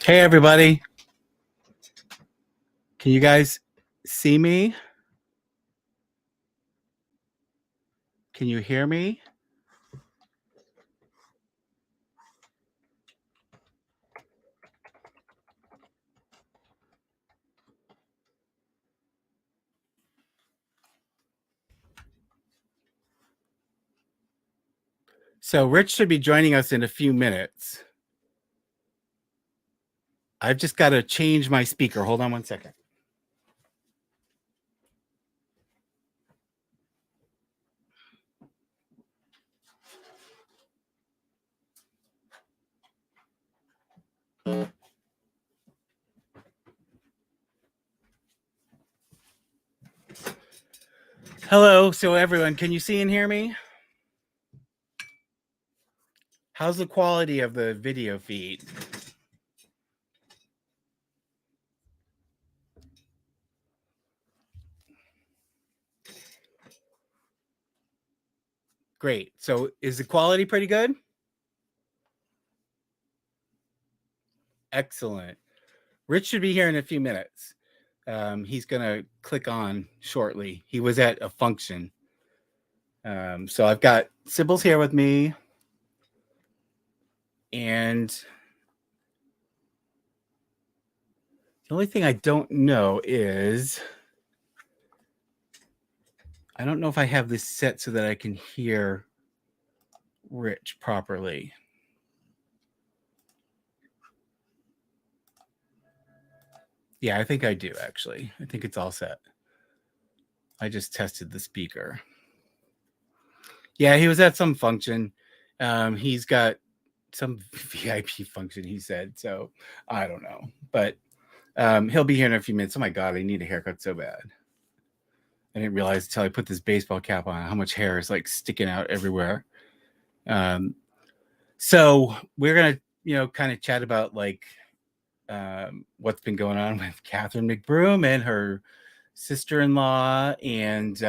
Hey, everybody. Can you guys see me? Can you hear me? So Rich should be joining us in a few minutes. I've just got to change my speaker. Hold on one second. Hello. So everyone, can you see and hear me? How's the quality of the video feed? Great. So is the quality pretty good? Excellent. Rich should be here in a few minutes. He's going to click on shortly. He was at a function. So I've got Sybil's here with me. And the only thing I don't know is I don't know if I have this set so that I can hear Rich properly. Yeah, I think I do, actually. I think it's all set. I just tested the speaker. Yeah, he was at some function. He's got some VIP function, he said. So I don't know. But he'll be here in a few minutes. Oh, my God, I need a haircut so bad. I didn't realize until I put this baseball cap on how much hair is like sticking out everywhere. So we're going to, kind of chat about like what's been going on with Catherine McBroom and her sister-in-law. And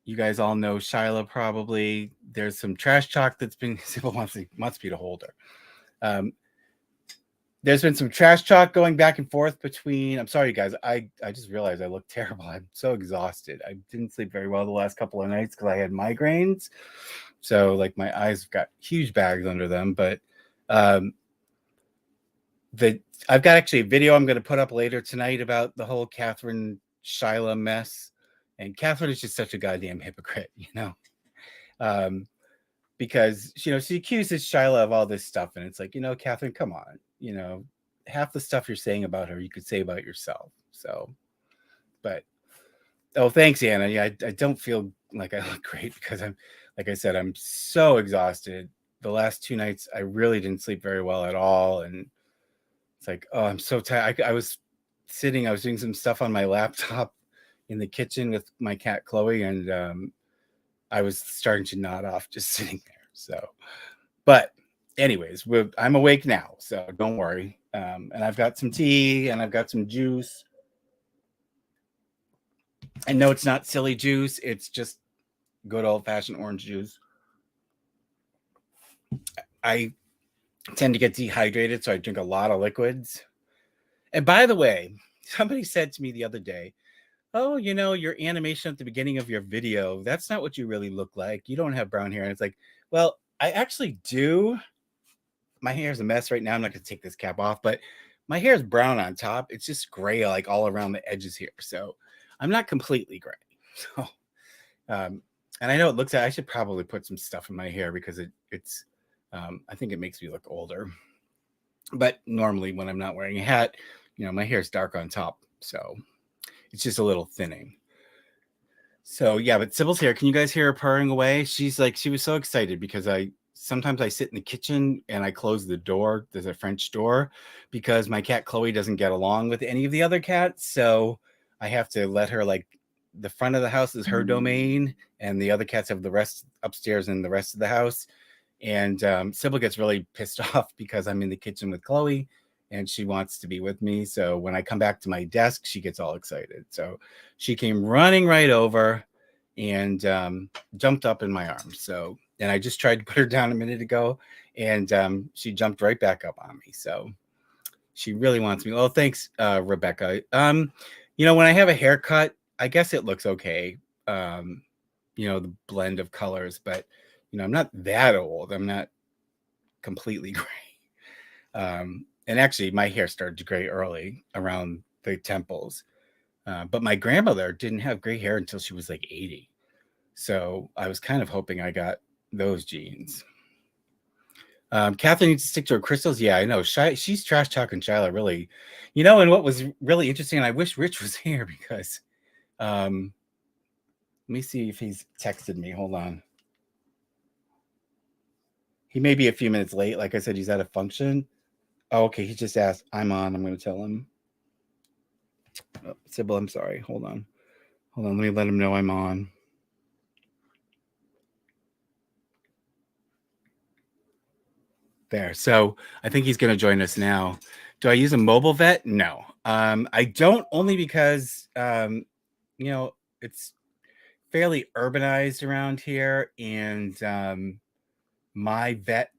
you guys all know Shyla probably. There's some trash talk that's been, Sybil wants me to hold her. There's been some trash talk going back and forth between, I'm sorry, you guys. I just realized I look terrible. I'm so exhausted. I didn't sleep very well the last couple of nights because I had migraines. So like my eyes have got huge bags under them. But I've got actually a video I'm going to put up later tonight about the whole Catherine Shyla mess. And Catherine is just such a goddamn hypocrite, because, she accuses Shyla of all this stuff. And it's like, Catherine, come on, half the stuff you're saying about her, you could say about yourself. So, but, oh, thanks, Anna. Yeah, I don't feel like I look great because like I said, I'm so exhausted. The last 2 nights, I really didn't sleep very well at all. And it's like, oh, I'm so tired. I was doing some stuff on my laptop in the kitchen with my cat, Chloe. And I was starting to nod off just sitting there. So, but anyways, I'm awake now, so don't worry. And I've got some tea and I've got some juice. And no, it's not silly juice. It's just good old-fashioned orange juice. I tend to get dehydrated, so I drink a lot of liquids. And by the way, somebody said to me the other day, oh, your animation at the beginning of your video, that's not what you really look like. You don't have brown hair. And it's like, well, I actually do. My hair is a mess right now. I'm not going to take this cap off, but my hair is brown on top. It's just gray, like all around the edges here. So I'm not completely gray. So, and I know it looks like I should probably put some stuff in my hair because it's, I think it makes me look older. But normally when I'm not wearing a hat, my hair is dark on top. So it's just a little thinning. So yeah, but Sybil's here. Can you guys hear her purring away? She was so excited because sometimes I sit in the kitchen and I close the door. There's a French door because my cat Chloe doesn't get along with any of the other cats. So I have to let her, like, the front of the house is her domain and the other cats have the rest upstairs and the rest of the house. And Sybil gets really pissed off because I'm in the kitchen with Chloe and she wants to be with me. So when I come back to my desk, she gets all excited. So she came running right over and jumped up in my arms. So And I just tried to put her down a minute ago, and she jumped right back up on me. So she really wants me. Oh, thanks, Rebecca. You know, when I have a haircut, I guess it looks okay. You know, the blend of colors, but you know, I'm not that old. I'm not completely gray. And actually, my hair started to gray early around the temples. But my grandmother didn't have gray hair until she was like 80. So I was kind of hoping I got those genes. Catherine needs to stick to her crystals. Yeah, I know. She's trash talking Shyla, really. You know, and what was really interesting, and I wish Rich was here because let me see if he's texted me. Hold on. He may be a few minutes late. Like I said, he's at a function. Oh, okay. He just asked, I'm on. I'm going to tell him. Oh, Sybil, I'm sorry. Hold on. Hold on. Let me let him know I'm on. There. So I think he's going to join us now. Do I use a mobile vet? No. I don't, only because, you know, it's fairly urbanized around here. And my vet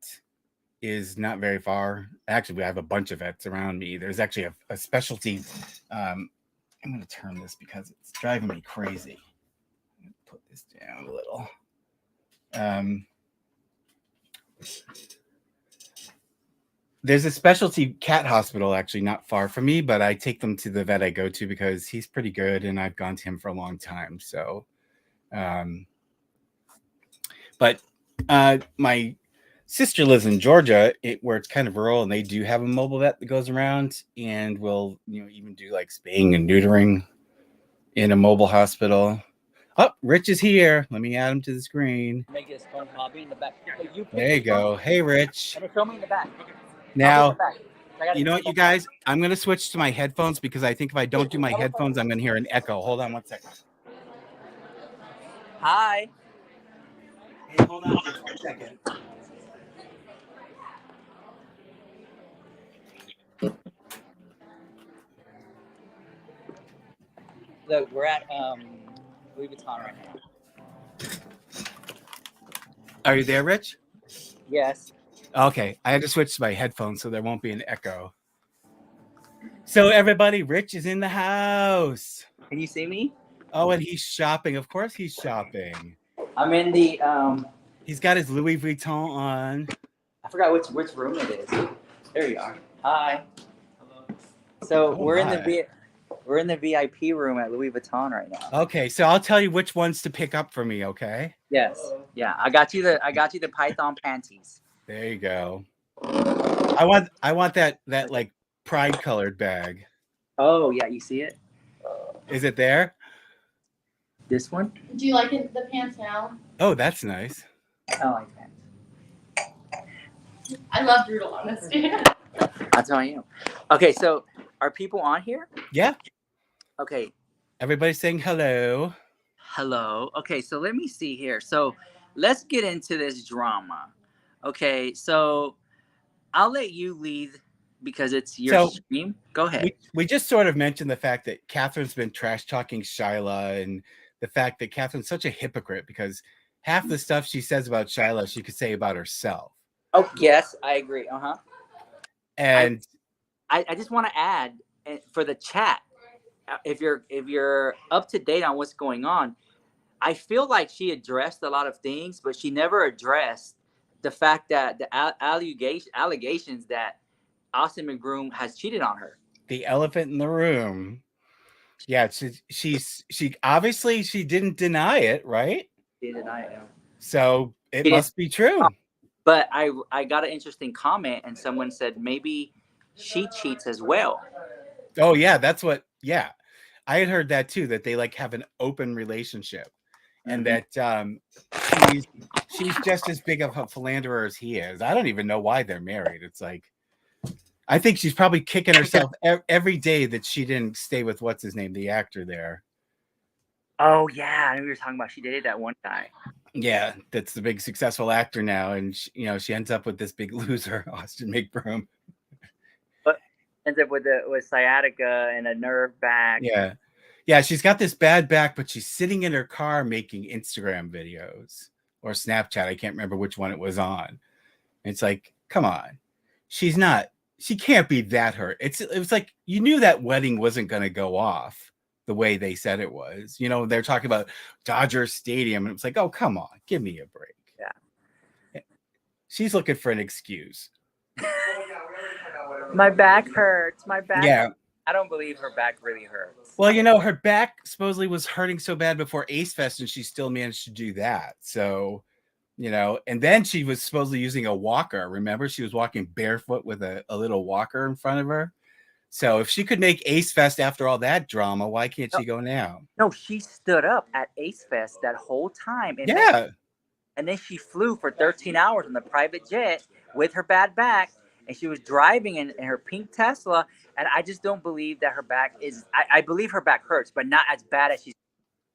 is not very far. Actually, we have a bunch of vets around me. There's actually a specialty. I'm going to turn this because it's driving me crazy. Put this down a little. There's a specialty cat hospital actually not far from me, but I take them to the vet I go to because he's pretty good and I've gone to him for a long time. So, but my sister lives in Georgia, where it's kind of rural, and they do have a mobile vet that goes around and will, you know, even do like spaying and neutering in a mobile hospital. Oh, Rich is here. Let me add him to the screen. Make this fun copy in the back. There you go. Hey, Rich. And show me in the back. Now, you know what, you guys? I'm going to switch to my headphones because I think if I don't do my headphones, I'm going to hear an echo. Hold on 1 second. Hi. Hey, hold on just 1 second. Look, we're at Louis Vuitton right now. Are you there, Rich? Yes. Okay, I had to switch to my headphones so there won't be an echo. So everybody, Rich is in the house. Can you see me? Oh, and he's shopping. Of course he's shopping. I'm in the He's got his Louis Vuitton on. I forgot which room it is. There you are. Hi. Hello. So we're in the VIP room at Louis Vuitton right now. Okay, so I'll tell you which ones to pick up for me, okay? Yes. Yeah, I got you the python panties. There you go. I want that like pride colored bag. Oh, yeah, you see it? Is it there? This one? Do you like the pants now? Oh, that's nice. I like that. I love brutal honesty. That's how I am. Okay, so are people on here? Yeah. Okay. Everybody's saying hello. Hello. Okay, so let me see here. So let's get into this drama. Okay, so I'll let you lead because it's your stream. Go ahead. We just sort of mentioned the fact that Catherine's been trash talking Shyla, and the fact that Catherine's such a hypocrite because half the stuff she says about Shyla, she could say about herself. Oh, yes, I agree. Uh-huh. And I just want to add for the chat, if you're up to date on what's going on, I feel like she addressed a lot of things, but she never addressed the fact that the allegations that Austin McBroom has cheated on her. The elephant in the room. Yeah, she obviously she didn't deny it, right? She didn't deny it. Yeah. So it must be true. But I got an interesting comment, and someone said maybe she cheats as well. Oh yeah, that's what. Yeah, I had heard that too. That they like have an open relationship, and that she's just as big of a philanderer as he is. I don't even know why they're married. It's like, I think she's probably kicking herself every day that she didn't stay with what's his name, the actor there. Oh yeah, I know we were talking about. She dated that one guy. Yeah, that's the big successful actor now, and she ends up with this big loser, Austin McBroom. But ends up with sciatica and a nerve back. Yeah, she's got this bad back, but she's sitting in her car making Instagram videos or Snapchat. I can't remember which one it was on. It's like, come on, she can't be that hurt. It was like you knew that wedding wasn't going to go off the way they said it was. You know, they're talking about Dodger Stadium, and it's like, oh, come on, give me a break. Yeah, she's looking for an excuse. My back hurts. My back. Yeah. I don't believe her back really hurts. Well, you know, her back supposedly was hurting so bad before Ace Fest, and she still managed to do that. So, you know, and then she was supposedly using a walker. Remember, she was walking barefoot with a little walker in front of her. So if she could make Ace Fest after all that drama, why can't she go now? No, she stood up at Ace Fest that whole time. And yeah. Then she flew for 13 hours on the private jet with her bad back. And she was driving in her pink Tesla. And I just don't believe that her back is... I believe her back hurts, but not as bad as she's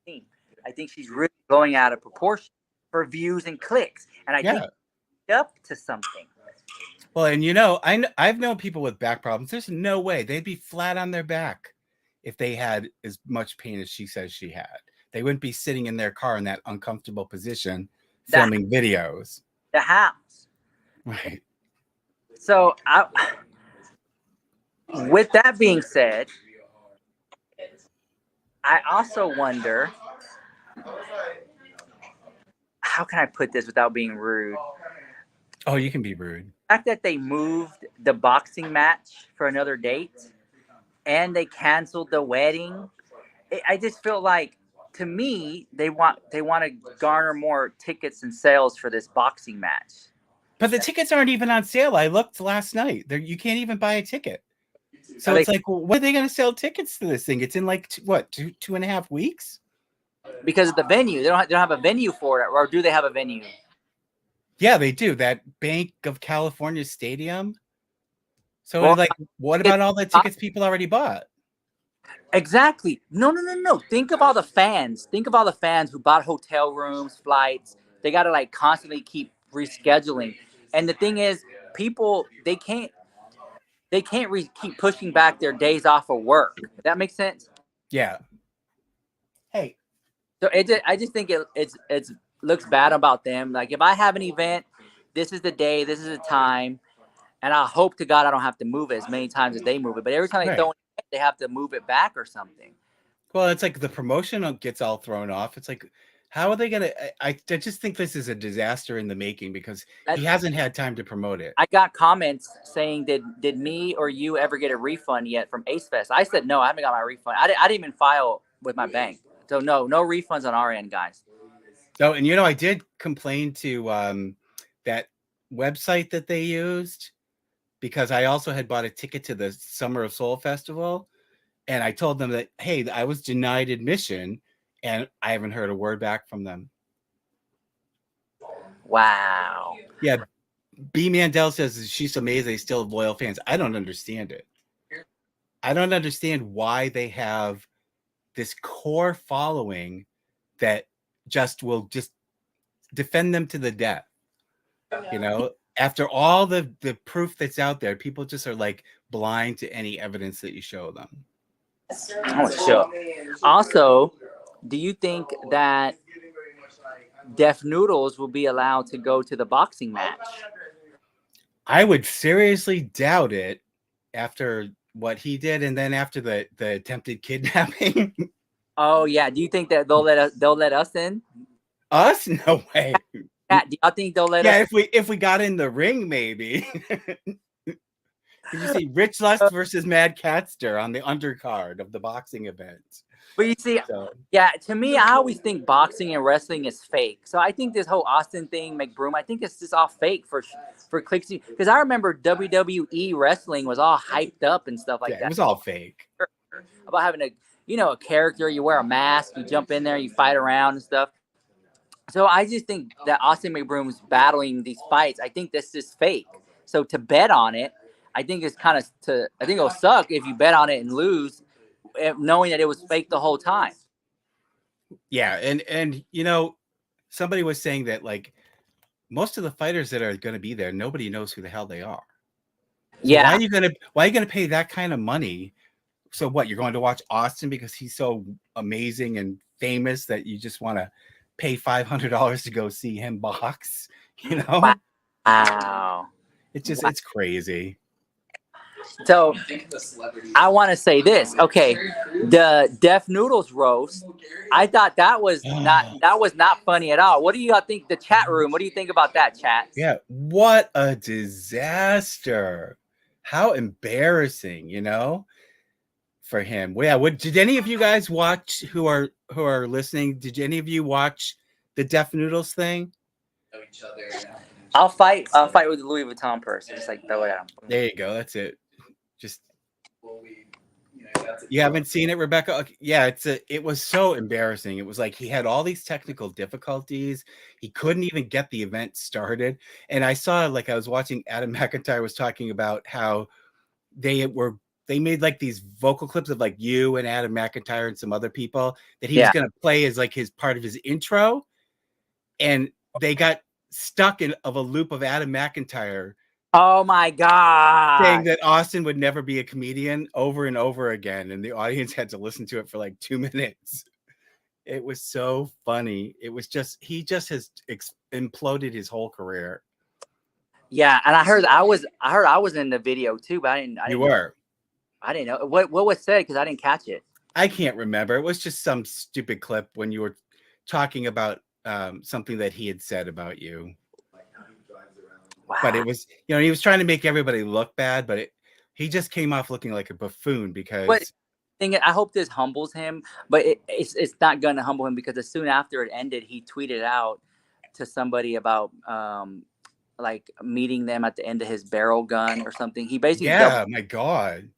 seen. I think she's really going out of proportion for views and clicks. And I think she's up to something. Well, and you know, I've known people with back problems. There's no way they'd be flat on their back if they had as much pain as she says she had. They wouldn't be sitting in their car in that uncomfortable position filming videos. The house. Right. So, with that being said, I also wonder, how can I put this without being rude? Oh, you can be rude. The fact that they moved the boxing match for another date and they canceled the wedding, I just feel like, to me, they want to garner more tickets and sales for this boxing match. But the tickets aren't even on sale. I looked last night. You can't even buy a ticket. So it's like, well, when are they going to sell tickets to this thing? It's in like, two and a half weeks? Because of the venue. They don't have a venue for it. Or do they have a venue? Yeah, they do. That Bank of California Stadium. So like, what about all the tickets people already bought? Exactly. No. Think of all the fans. Think of all the fans who bought hotel rooms, flights. They got to like constantly keep rescheduling. And the thing is, people, they can't keep pushing back their days off of work. Does that make sense? Yeah. Hey. So I just think it's looks bad about them. Like, if I have an event, this is the day, this is the time, and I hope to God I don't have to move it as many times as they move it. But every time they throw it, they have to move it back or something. Well, it's like the promotion gets all thrown off. It's like, how are they going to... I just think this is a disaster in the making because he hasn't had time to promote it. I got comments saying, did me or you ever get a refund yet from Ace Fest? I said, no, I haven't got my refund. I didn't even file with my bank. So no refunds on our end, guys. Oh, and you know, I did complain to that website that they used because I also had bought a ticket to the Summer of Soul Festival. And I told them that, hey, I was denied admission. And I haven't heard a word back from them. Wow. Yeah. B. Mandel says she's amazed they still have loyal fans. I don't understand it. I don't understand why they have this core following that will just defend them to the death. You know, after all the proof that's out there, people just are like blind to any evidence that you show them. Oh, sure. Also, do you think that Deaf Noodles will be allowed to go to the boxing match? I would seriously doubt it after what he did, and then after the attempted kidnapping. Oh yeah. Do you think that they'll let us in? Us? No way. Yeah, do y'all think they'll let us? Yeah, if we got in the ring, maybe. Did you see Rich Lux versus MadCatster on the undercard of the boxing event? But you see, yeah, to me, I always think boxing and wrestling is fake. So I think this whole Austin thing, McBroom, I think it's just all fake for clicks. Because I remember WWE wrestling was all hyped up and stuff like that. It was all fake. About having a character, you wear a mask, you jump in there, you fight around and stuff. So I just think that Austin McBroom's battling these fights. I think this is fake. So to bet on it, I think it's I think it'll suck if you bet on it and lose, knowing that it was fake the whole time. Yeah, and you know, somebody was saying that like most of the fighters that are going to be there, nobody knows who the hell they are. So yeah. Why are you gonna pay that kind of money? So what, you're going to watch Austin because he's so amazing and famous that you just want to pay $500 to go see him box. You know, Wow. it's crazy. So I want to say this. Okay, the Deaf Noodles roast. I thought that was not funny at all. What do you think? The chat room. What do you think about that, chat? Yeah, what a disaster! How embarrassing, you know, for him. Well, yeah. Did any of you guys watch who are listening? Did any of you watch the Deaf Noodles thing? I'll fight with the Louis Vuitton purse. Just like throw it at him. There you go. That's it. Just you haven't seen it, Rebecca? Okay, yeah, it was so embarrassing. It was like he had all these technical difficulties. He couldn't even get the event started. And I saw, like, I was watching Adam McIntyre was talking about how they made like these vocal clips of like you and Adam McIntyre and some other people that he was going to play as like his part of his intro. And they got stuck in a loop of Adam McIntyre. Oh my God. Saying that Austin would never be a comedian over and over again. And the audience had to listen to it for like 2 minutes. It was so funny. It was just, he just has imploded his whole career. Yeah. And I heard I was in the video too, but I didn't know. I didn't know what was said because I didn't catch it. I can't remember. It was just some stupid clip when you were talking about something that he had said about you. Wow. But it was, you know, he was trying to make everybody look bad, but he just came off looking like a buffoon because. I hope this humbles him, but it's not going to humble him because as soon after it ended, he tweeted out to somebody about like meeting them at the end of his barrel gun or something. He basically my God.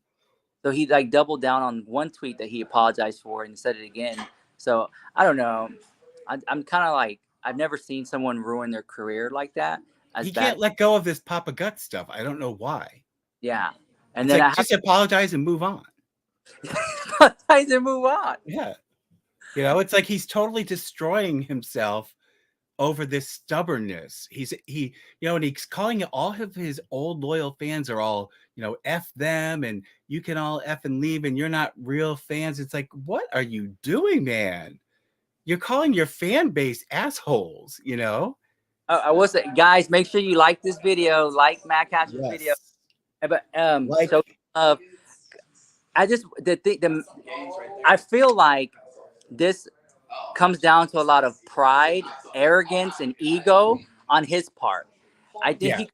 So he like doubled down on one tweet that he apologized for and said it again. So I don't know. I'm kind of like, I've never seen someone ruin their career like that. He can't let go of this Papa Gut stuff. I don't know why. Yeah. And it's then like, just apologize and move on. Apologize and move on. Yeah. You know, it's like he's totally destroying himself over this stubbornness. He and he's calling it, all of his old loyal fans are all, you know, F them and you can all F and leave and you're not real fans. It's like, what are you doing, man? You're calling your fan base assholes, you know? I will say, guys, make sure you like this video, like MadCatster's video. But I just I feel like this comes down to a lot of pride, arrogance, and ego on his part. I think he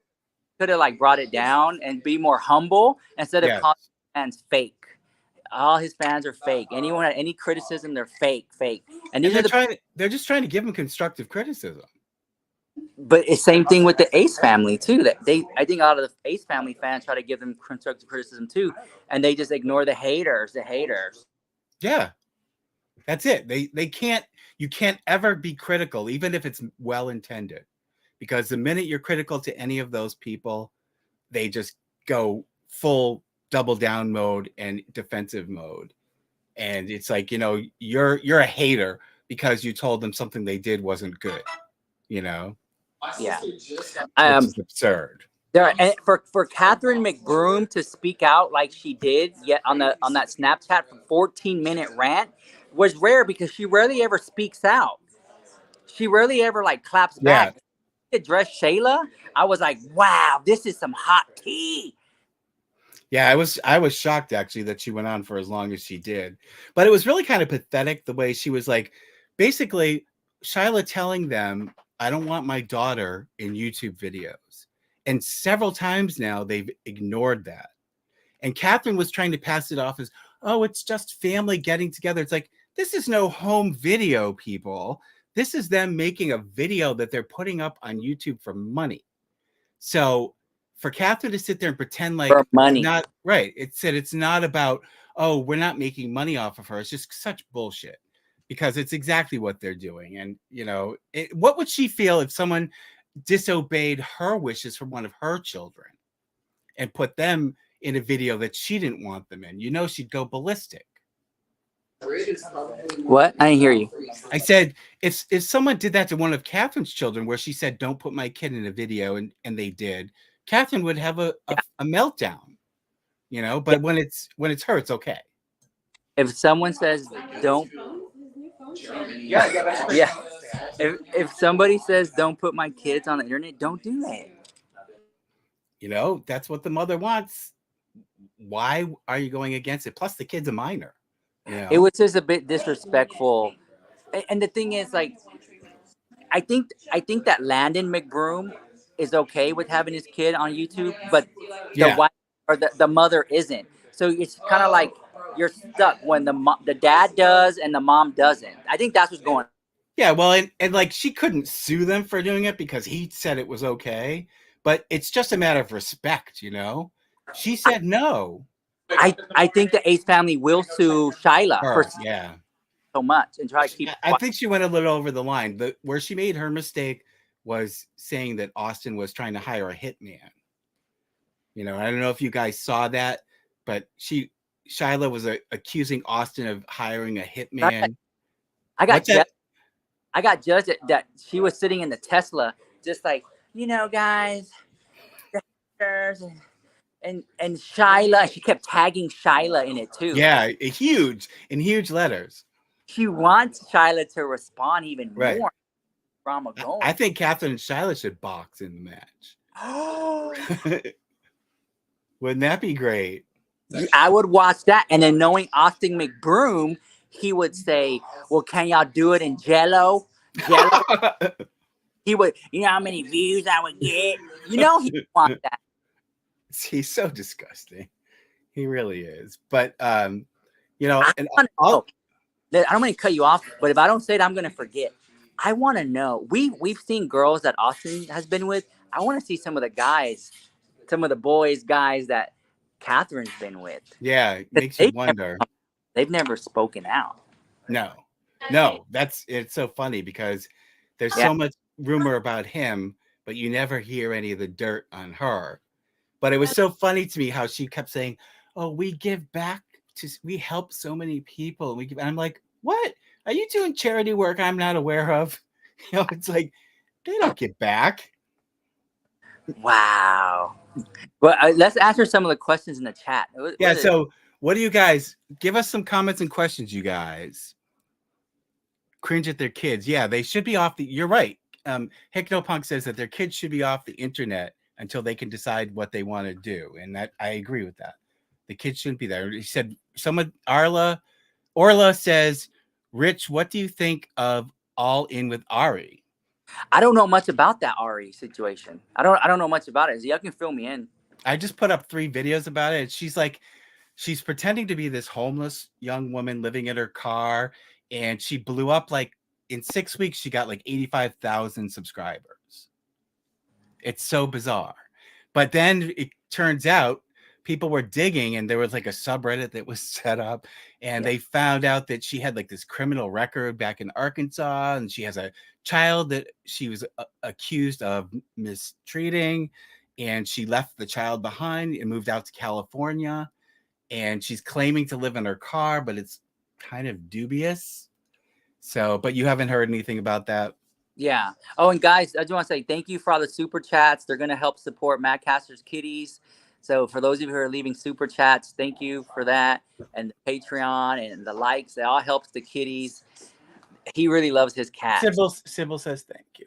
could have like brought it down and be more humble instead of calling fans fake. All his fans are fake. Anyone had any criticism, they're fake. And they're just trying to give him constructive criticism. But it's same thing with the Ace Family too. That I think a lot of the Ace Family fans try to give them constructive criticism too, and they just ignore the haters. Yeah, that's it. They can't. You can't ever be critical, even if it's well intended, because the minute you're critical to any of those people, they just go full double down mode and defensive mode, and it's like, you know, you're a hater because you told them something they did wasn't good, you know. Yeah, it's absurd. And for Catherine McBroom to speak out like she did, yet on that Snapchat 14-minute rant was rare because she rarely ever speaks out. She rarely ever like claps back. Address Shyla, I was like, wow, this is some hot tea. Yeah, I was shocked actually that she went on for as long as she did, but it was really kind of pathetic the way she was like, basically Shyla telling them, I don't want my daughter in YouTube videos. And several times now they've ignored that. And Catherine was trying to pass it off as, oh, it's just family getting together. It's like, this is no home video, people. This is them making a video that they're putting up on YouTube for money. So for Catherine to sit there and pretend like for money, not right. It said it's not about, oh, we're not making money off of her. It's just such bullshit. Because it's exactly what they're doing. And, you know, what would she feel if someone disobeyed her wishes from one of her children and put them in a video that she didn't want them in? You know, she'd go ballistic. What? I didn't hear you. I said, if someone did that to one of Catherine's children where she said, don't put my kid in a video, and they did, Catherine would have a meltdown, you know, but when it's her, it's okay. If someone says, don't. Yeah. If somebody says don't put my kids on the internet, don't do that. You know, that's what the mother wants. Why are you going against it? Plus, the kid's a minor. You know? It was just a bit disrespectful. And the thing is, like, I think that Landon McBroom is okay with having his kid on YouTube, but the Yeah. wife or the mother isn't. So it's kind of like you're stuck when the dad does and the mom doesn't. I think that's what's going on. Yeah, well, and like she couldn't sue them for doing it because he said it was okay, but it's just a matter of respect, you know. She said no. I think the Ace Family will sue Shyla for Her, yeah. so much and try to keep. I think she went a little over the line. Where she made her mistake was saying that Austin was trying to hire a hitman. You know, I don't know if you guys saw that, but Shyla was accusing Austin of hiring a hitman. I got What's that? I got judged that she was sitting in the Tesla, just like, guys, and Shyla. She kept tagging Shyla in it too. Yeah, in huge letters. She wants Shyla to respond even Right. more. Drama going. I think Catherine and Shyla should box in the match. Wouldn't that be great? I would watch that, and then knowing Austin McBroom, he would say, "Well, can y'all do it in Jello?" He would. You know how many views I would get? You know he would want that. He's so disgusting. He really is. But you know, I and don't want to cut you off, but if I don't say it, I'm gonna forget. I want to know. We've seen girls that Austin has been with. I want to see some of the guys, some of the boys, guys that Catherine's been with. Yeah, it makes you wonder. They've never spoken out. No, it's so funny because there's so much rumor about him, but you never hear any of the dirt on her. But it was so funny to me how she kept saying, "Oh, we give back we help so many people." And I'm like, "What? Are you doing charity work I'm not aware of?" You know, it's like they don't get back. Wow. Well, let's answer some of the questions in the chat. So what do you guys give us some comments and questions, you guys? Cringe at their kids. Yeah, they should be off you're right. Hypnopunk says that their kids should be off the internet until they can decide what they want to do. And that I agree with that. The kids shouldn't be there. He said Orla says, Rich, what do you think of AllinWithAri? I don't know much about that Ari situation. I don't know much about it. So y'all can fill me in. I just put up 3 videos about it. She's pretending to be this homeless young woman living in her car, and she blew up like in 6 weeks. She got like 85,000 subscribers. It's so bizarre. But then it turns out people were digging, and there was like a subreddit that was set up, and they found out that she had like this criminal record back in Arkansas, and she has a child that she was accused of mistreating, and she left the child behind and moved out to California, and she's claiming to live in her car, but it's kind of dubious. So, but you haven't heard anything about that? Yeah. Oh, and guys, I just want to say thank you for all the super chats. They're going to help support MadCaster's Kitties. So for those of you who are leaving super chats, thank you for that. And the Patreon and the likes, it all helps the kitties. He really loves his cat. Sybil says thank you.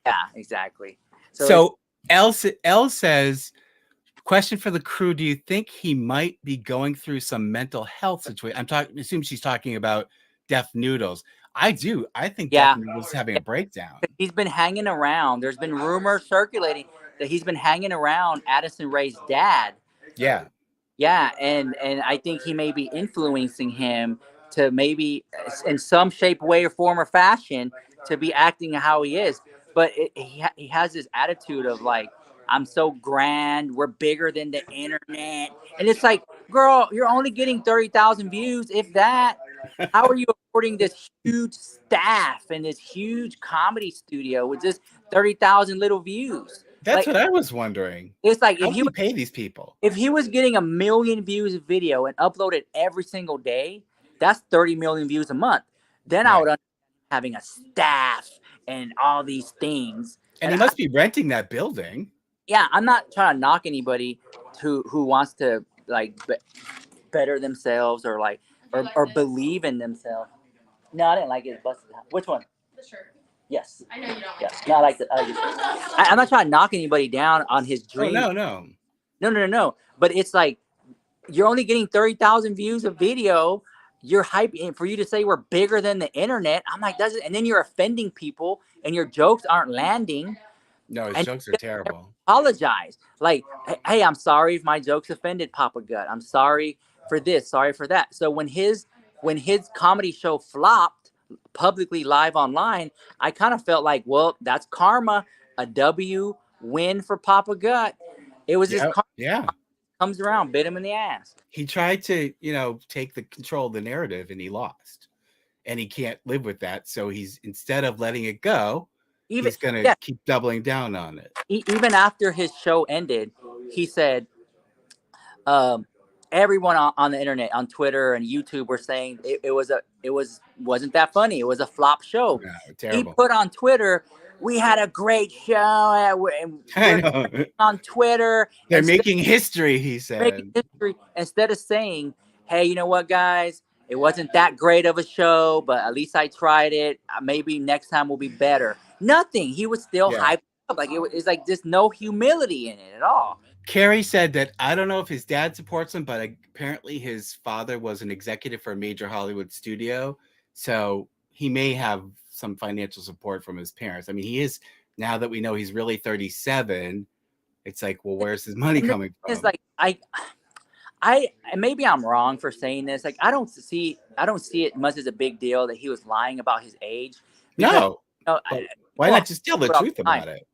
Yeah, exactly. So Elle says, question for the crew, do you think he might be going through some mental health situation? Assume she's talking about Deaf Noodles. I do. I think Deaf Noodles is having a breakdown. He's been hanging around. There's been rumors circulating that he's been hanging around Addison Rae's dad. Yeah. Yeah, and I think he may be influencing him to maybe in some shape, way, or form, or fashion to be acting how he is. But he has this attitude of like, I'm so grand, we're bigger than the internet. And it's like, girl, you're only getting 30,000 views, if that. How are you affording this huge staff and this huge comedy studio with just 30,000 little views? That's what I was wondering. It's like, how do you pay these people? If he was getting 1 million views a video and uploaded every single day, that's 30 million views a month. Then I would understand having a staff and all these things. And he must be renting that building. Yeah, I'm not trying to knock anybody who wants to like better themselves or like or believe in themselves. No, I didn't like it. Busted. Which one? The shirt. Yes. I know you don't. Yes. No, I like that. I'm not trying to knock anybody down on his dream. Oh, No. But it's like you're only getting 30,000 views of video. You're hyping for you to say we're bigger than the internet. I'm like, and then you're offending people, and your jokes aren't landing. No, his jokes are terrible. Apologize. Like, hey, I'm sorry if my jokes offended Papa Gut. I'm sorry for this, sorry for that. So when his comedy show flopped publicly live online, I kind of felt like, well, that's karma, a W win for Papa Gut. It was just karma comes around, bit him in the ass. He tried to, take the control of the narrative, and he lost. And he can't live with that. So he's, instead of letting it go, he's going to keep doubling down on it. Even after his show ended, he said, everyone on the internet, on Twitter and YouTube, were saying it wasn't that funny. It was a flop show. No, terrible. He put on Twitter, we had a great show. I know. On Twitter, they're making history. He said, making history, instead of saying, "Hey, you know what, guys? It wasn't that great of a show, but at least I tried it. Maybe next time will be better." Nothing. He was still hyped up. Like it's like just no humility in it at all. Carrie said that I don't know if his dad supports him, but apparently his father was an executive for a major Hollywood studio. So he may have some financial support from his parents. I mean, he is, now that we know he's really 37, it's like, well, where's his money coming from? It's like, I maybe I'm wrong for saying this. Like, I don't see it much as a big deal that he was lying about his age. Because, why not just tell the truth about it?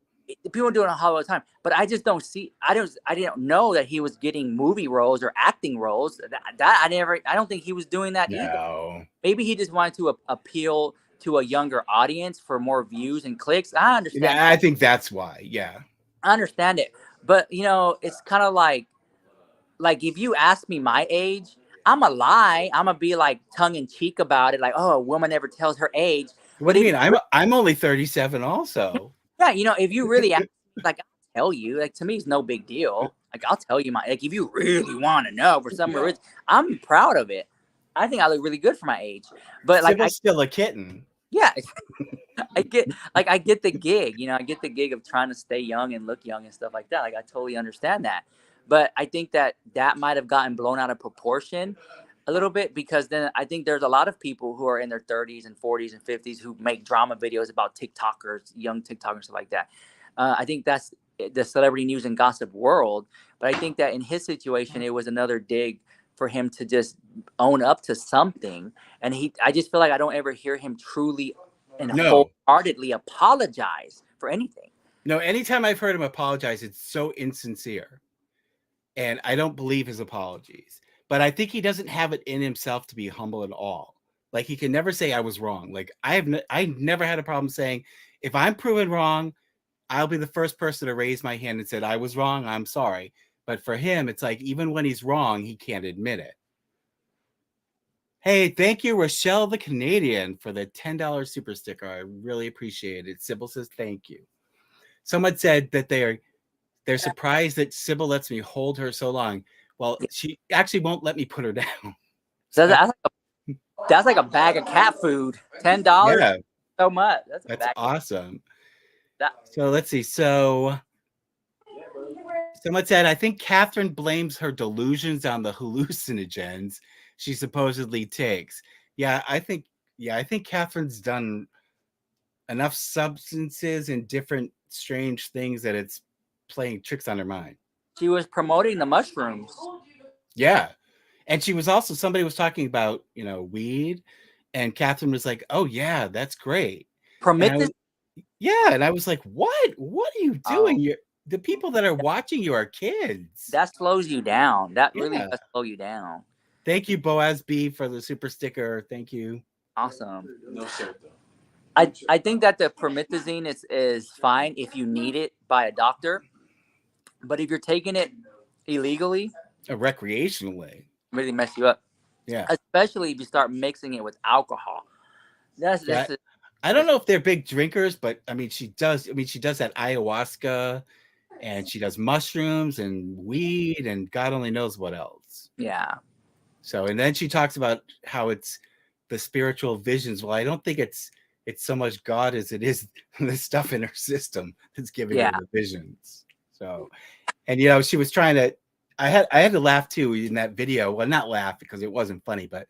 People do it all the time, but I just don't see. I didn't know that he was getting movie roles or acting roles. I don't think he was doing that either. Maybe he just wanted to appeal to a younger audience for more views and clicks. I understand. Yeah, I think that's why. Yeah, I understand it, but it's kind of like if you ask me my age, I'm gonna lie. I'm gonna be like tongue in cheek about it, like, oh, a woman never tells her age. What do you mean? I'm only 37 also. Yeah, if you really ask, like, I'll tell you, like, to me, it's no big deal. Like, I'll tell you if you really want to know for some reason, I'm proud of it. I think I look really good for my age. But like, I'm still a kitten. Yeah, I get the gig. I get the gig of trying to stay young and look young and stuff like that. Like, I totally understand that. But I think that might have gotten blown out of proportion a little bit, because then I think there's a lot of people who are in their 30s and 40s and 50s who make drama videos about TikTokers, young TikTokers, stuff like that. I think that's the celebrity news and gossip world. But I think that in his situation, it was another dig for him to just own up to something. And I just feel like I don't ever hear him truly and wholeheartedly apologize for anything. No, anytime I've heard him apologize, it's so insincere. And I don't believe his apologies. But I think he doesn't have it in himself to be humble at all. Like, he can never say I was wrong. Like, I never had a problem saying, if I'm proven wrong, I'll be the first person to raise my hand and said I was wrong. I'm sorry. But for him, it's like, even when he's wrong, he can't admit it. Hey, thank you, Rochelle the Canadian, for the $10 super sticker. I really appreciate it. Sybil says thank you. Someone said that they're surprised that Sybil lets me hold her so long. Well, she actually won't let me put her down. So that's like a bag of cat food. $10. Yeah. So much. That's awesome. So let's see. So someone said, I think Catherine blames her delusions on the hallucinogens she supposedly takes. Yeah, I think Catherine's done enough substances and different strange things that it's playing tricks on her mind. She was promoting the mushrooms. Yeah. And she was also, somebody was talking about, weed, and Catherine was like, oh yeah, that's great. Promethazine? And I was like, what are you doing? The people that are watching you are kids. That slows you down. That really does slow you down. Thank you, Boaz B, for the super sticker. Thank you. Awesome. No shit, though. I think that the promethazine is fine if you need it by a doctor. But if you're taking it illegally, recreationally, really mess you up. Yeah. Especially if you start mixing it with alcohol. I don't know if they're big drinkers, but I mean, she does that ayahuasca, and she does mushrooms and weed and God only knows what else. Yeah. So, and then she talks about how it's the spiritual visions. Well, I don't think it's it's so much God as it is the stuff in her system that's giving her Yeah. the visions. So, and she was trying to. I had to laugh too in that video. Well, not laugh because it wasn't funny, but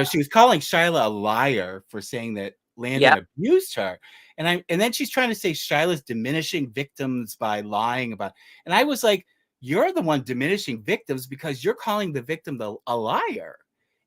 she was calling Shyla a liar for saying that Landon abused her, and then she's trying to say Shyla's diminishing victims by lying about. And I was like, you're the one diminishing victims because you're calling the victim a liar.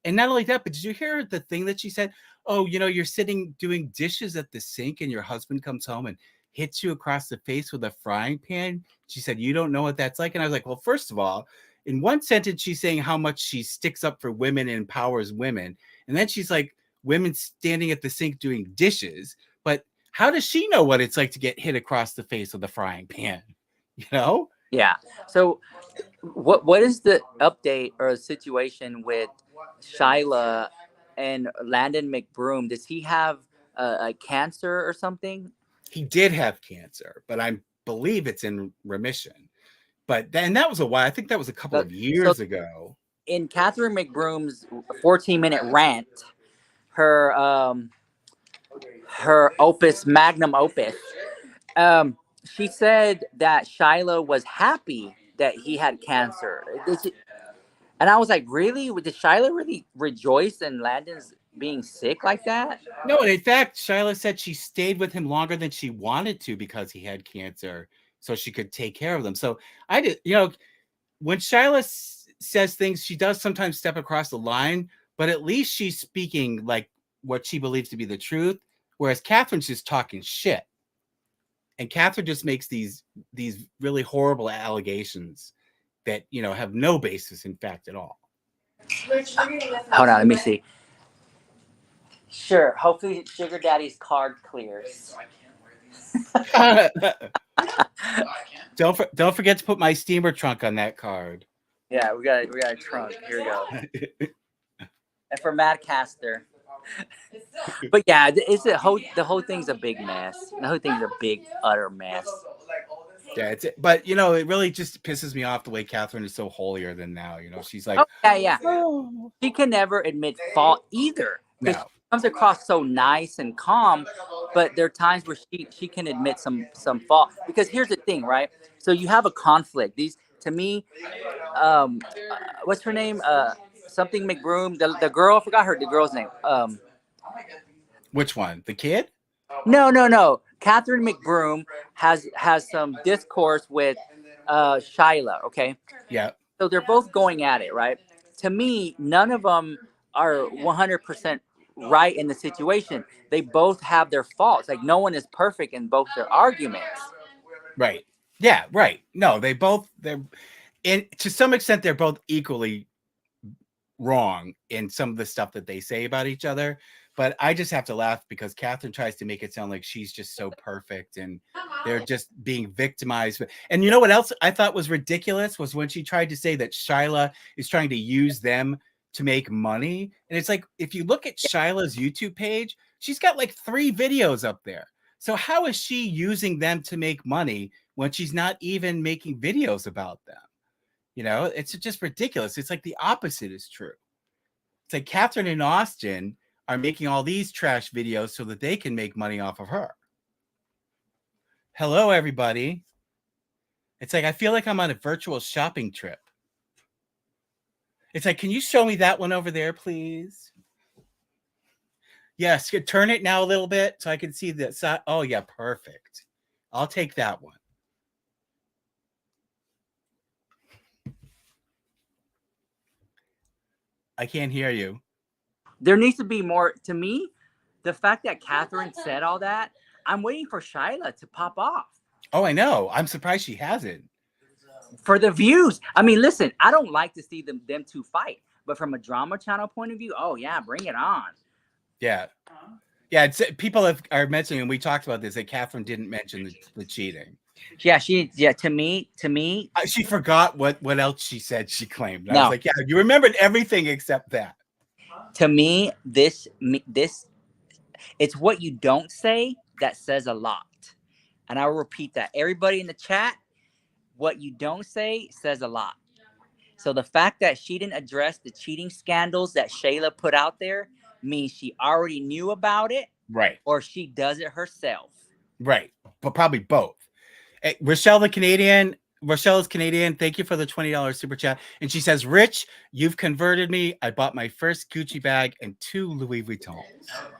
And not only that, but did you hear the thing that she said? Oh, you're sitting doing dishes at the sink and your husband comes home and hits you across the face with a frying pan. She said, you don't know what that's like. And I was like, well, first of all, in one sentence, she's saying how much she sticks up for women and empowers women. And then she's like, women standing at the sink doing dishes. But how does she know what it's like to get hit across the face with a frying pan? Yeah. So what is the update or situation with Shyla and Landon McBroom? Does he have a cancer or something? He did have cancer, but I believe it's in remission. But then that was a while. I think that was a couple of years ago. In Catherine McBroom's 14-minute rant, her magnum opus, she said that Shyla was happy that he had cancer. And I was like, really? Did Shyla really rejoice in Landon's being sick like that? No, in fact, Shyla said she stayed with him longer than she wanted to because he had cancer, so she could take care of them. So I did, when Shyla says things, she does sometimes step across the line, but at least she's speaking like what she believes to be the truth, whereas Catherine's just talking shit. And Catherine just makes these really horrible allegations that, have no basis in fact at all. Hold on, let me see. Sure. Hopefully Sugar Daddy's card clears. Don't forget to put my steamer trunk on that card. Yeah, we got a trunk. Here we go. And for MadCatster. But yeah, the whole thing's a big mess. The whole thing's a big utter mess. Yeah, but it really just pisses me off the way Catherine is so holier than thou. She's like, yeah. Oh. She can never admit fault either. No. She comes across so nice and calm, but there are times where she can admit some fault. Because here's the thing, right? So you have a conflict. These, to me, what's her name? Something McBroom. The girl, I forgot the girl's name. Which one? The kid? No. Catherine McBroom has some discourse with Shyla, okay? Yeah. So they're both going at it, right? To me, none of them are 100% right in the situation. They both have their faults. Like, no one is perfect in both their arguments. Right. Yeah, right. No, they're to some extent, they're both equally wrong in some of the stuff that they say about each other. But I just have to laugh because Catherine tries to make it sound like she's just so perfect and they're just being victimized. And you know what else I thought was ridiculous was when she tried to say that Shyla is trying to use them to make money. And it's like, if you look at Shyla's YouTube page, she's got like 3 videos up there. So how is she using them to make money when she's not even making videos about them? It's just ridiculous. It's like the opposite is true. It's like Catherine and Austin are making all these trash videos so that they can make money off of her. Hello, everybody. It's like, I feel like I'm on a virtual shopping trip. It's like, can you show me that one over there, please? Yes, turn it now a little bit so I can see the side. Oh, yeah, perfect. I'll take that one. I can't hear you. There needs to be more. To me, the fact that Catherine said all that, I'm waiting for Shyla to pop off. Oh, I know. I'm surprised she hasn't. For the views. I mean, listen, I don't like to see them two fight. But from a drama channel point of view, oh, yeah, bring it on. Yeah. Yeah, people are mentioning, and we talked about this, that Catherine didn't mention the cheating. Yeah, to me, she forgot what else she said. She claimed. I no. was like, yeah, you remembered everything except that. To me, this, it's what you don't say that says a lot, and I will repeat that. Everybody in the chat, what you don't say says a lot. So the fact that she didn't address the cheating scandals that Shyla put out there means she already knew about it Right. or she does it herself. Right. But probably both. Hey, Rochelle is Canadian. Thank you for the $20 super chat. And she says, Rich, you've converted me. I bought my first Gucci bag and 2 Louis Vuittons.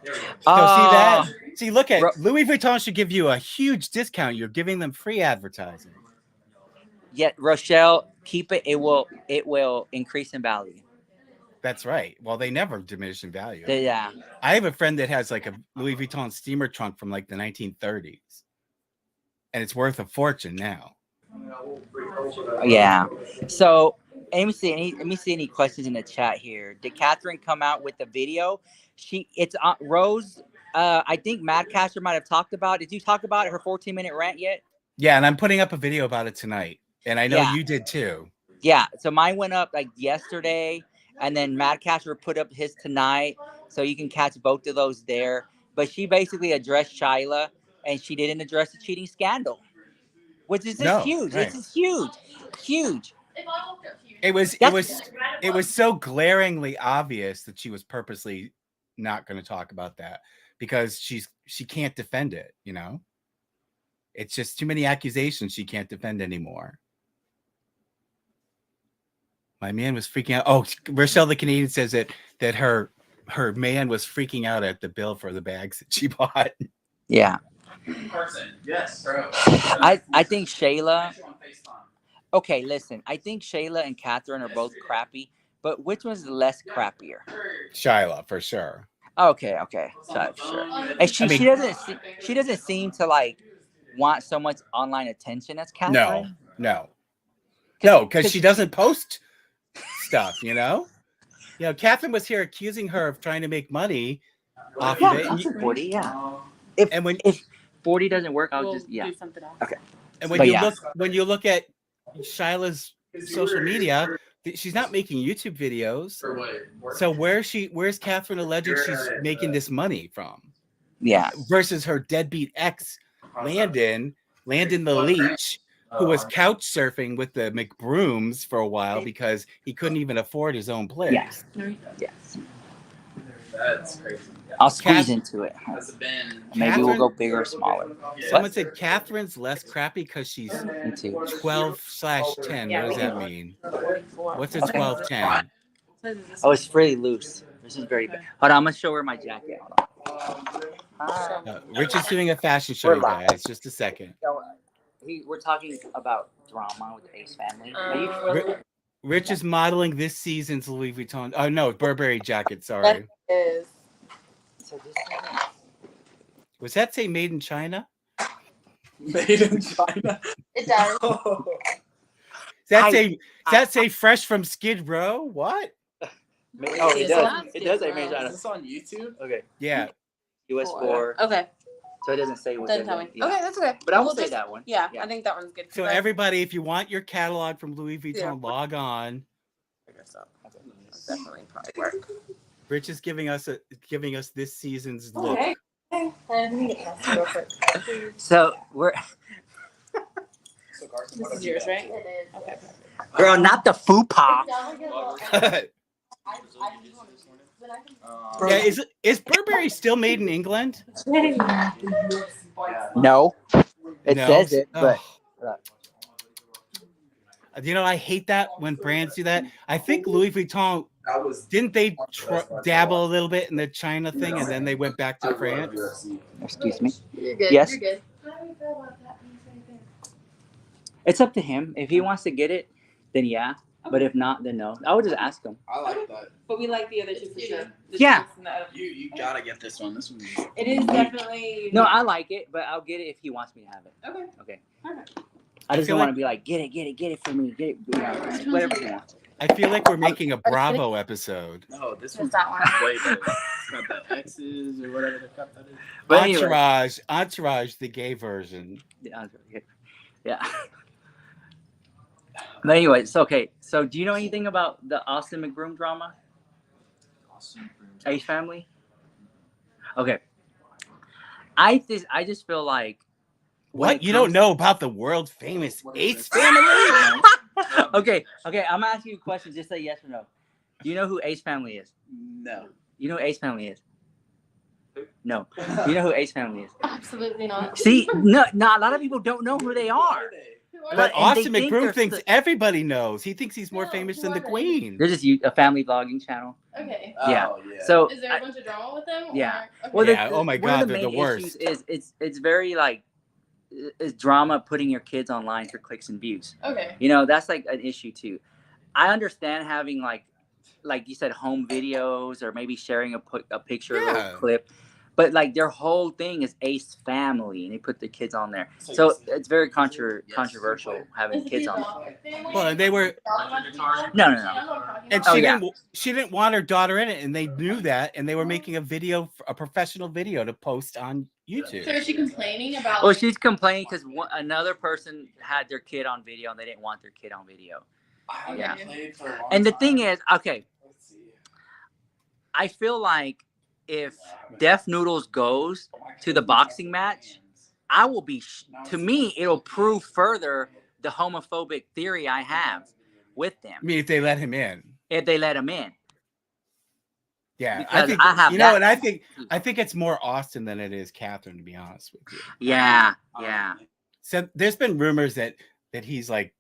So see that? See, look at Louis Vuitton should give you a huge discount. You're giving them free advertising. Yet Rochelle, keep it. It will increase in value. That's right. Well, they never diminish in value. Yeah. I have a friend that has like a Louis Vuitton steamer trunk from like the 1930s. And it's worth a fortune now. Yeah. So let me see any questions in the chat here. Did Catherine come out with the video? It's Rose. I think MadCatster might have talked about. Did you talk about her 14-minute rant yet? Yeah, and I'm putting up a video about it tonight. And I know you did too. Yeah. So mine went up like yesterday, and then MadCatster put up his tonight. So you can catch both of those there. But she basically addressed Shyla, and she didn't address the cheating scandal, which is just huge. Right. This is huge. It was so glaringly obvious that she was purposely not going to talk about that because she can't defend it, you know? It's just too many accusations she can't defend anymore. My man was freaking out. Oh, Rochelle the Canadian says that her man was freaking out at the bill for the bags that she bought. Yeah. Carson, yes, bro. I think Shyla. Okay, listen. I think Shyla and Catherine are both crappy, but which one's less crappier? Shyla, for sure. Okay. So, sure. And she doesn't seem to like want so much online attention as Catherine. No, because she doesn't post stuff, you know? You know, Catherine was here accusing her of trying to make money off of it. And 40, yeah. If 40 doesn't work, I'll just do something else. Okay. And when you look at Shyla's social media, she's not making YouTube videos. So where's Catherine alleging she's making this money from? Yeah. Versus her deadbeat ex, Landon the Leech, who was couch surfing with the McBrooms for a while because he couldn't even afford his own place. Yes. That's crazy. I'll squeeze into it. Maybe we'll go bigger or smaller. Someone said Catherine's less crappy because she's 12/10. What does that mean? What's a 12/10? Oh, it's really loose. This is very big. Hold on, I'm gonna show her my jacket. Hold on. Rich is doing a fashion show, you guys. Just a second. We're talking about drama with the Ace Family. Rich is modeling this season's Louis Vuitton. Oh no, Burberry jacket. Sorry. That is. Was that say made in China? Made in China. It does. Does that say fresh from Skid Row? What? Oh, it does. It does say made in China. Is this on YouTube? Okay. Yeah. US 4. Okay. So it doesn't say what. Then tell me. Yeah. Okay, that's okay. But I will say that one. Yeah, I think that one's good. So everybody, if you want your catalog from Louis Vuitton, log on. Figure so. Definitely probably work. Rich is giving us this season's look. Okay. Let me get this real quick. So we're. This is yours, right? It is. Okay. Girl, not the fupa. Yeah, is Burberry still made in England? No. It No? says it, but. You know, I hate that when brands do that. I think Louis Vuitton, didn't they dabble a little bit in the China thing and then they went back to France? Excuse me. You're good. Yes. You're good. It's up to him. If he wants to get it, then yeah. But if not, then no. I would just ask him. I like that. But we like the other two for sure. Yeah. You gotta get this one. This one. It is definitely. No, I like it, but I'll get it if he wants me to have it. Okay. Okay. I just don't want to be like, get it for me, get it, you know, whatever he wants. I feel like we're making a Bravo episode. No, this Just one's that one. way better. It's got the X's or whatever the crap that is. But anyway. Entourage, the gay version. Yeah. But anyway, so okay. So do you know anything about the Austin McBroom drama? Ace Family? Okay. I just feel like. What? You don't know about the world famous Ace Family? Okay. I'm gonna ask you a question. Just say yes or no. Do you know who Ace Family is? No. You know who Ace Family is? No. You know who Ace Family is? Absolutely not. See, no, a lot of people don't know who they are. But and Austin they think McBroom they're thinks so- everybody knows. He thinks he's more No, famous who than the are they? Queen. They're just a family vlogging channel. Okay. Yeah. Oh, yeah. So Is there a bunch of drama with them? Yeah. Or? Okay. well, Yeah, oh my one God, of the they're the main worst. issues is it's very like is drama putting your kids online for clicks and views. Okay. You know, that's like an issue too. I understand having like you said, home videos or maybe sharing a picture, a Yeah. little clip. But like their whole thing is Ace Family, and they put the kids on there. So it's very controversial having Is it kids the on there. Dog family? Well, they were, No. and Oh, she didn't want her daughter in it, and they knew that, and they were making a professional video to post on YouTube. So is she complaining about? Well, she's complaining because another person had their kid on video, and they didn't want their kid on video. Yeah. And the thing is, okay, I feel like if Deaf Noodles goes to the boxing match, I will be, to me, it'll prove further the homophobic theory I have with them. I mean, if they let him in. If they let him in. Yeah, Because I think I have you know, that. and I think it's more Austin than it is Catherine, to be honest with you. Yeah. So there's been rumors that he's like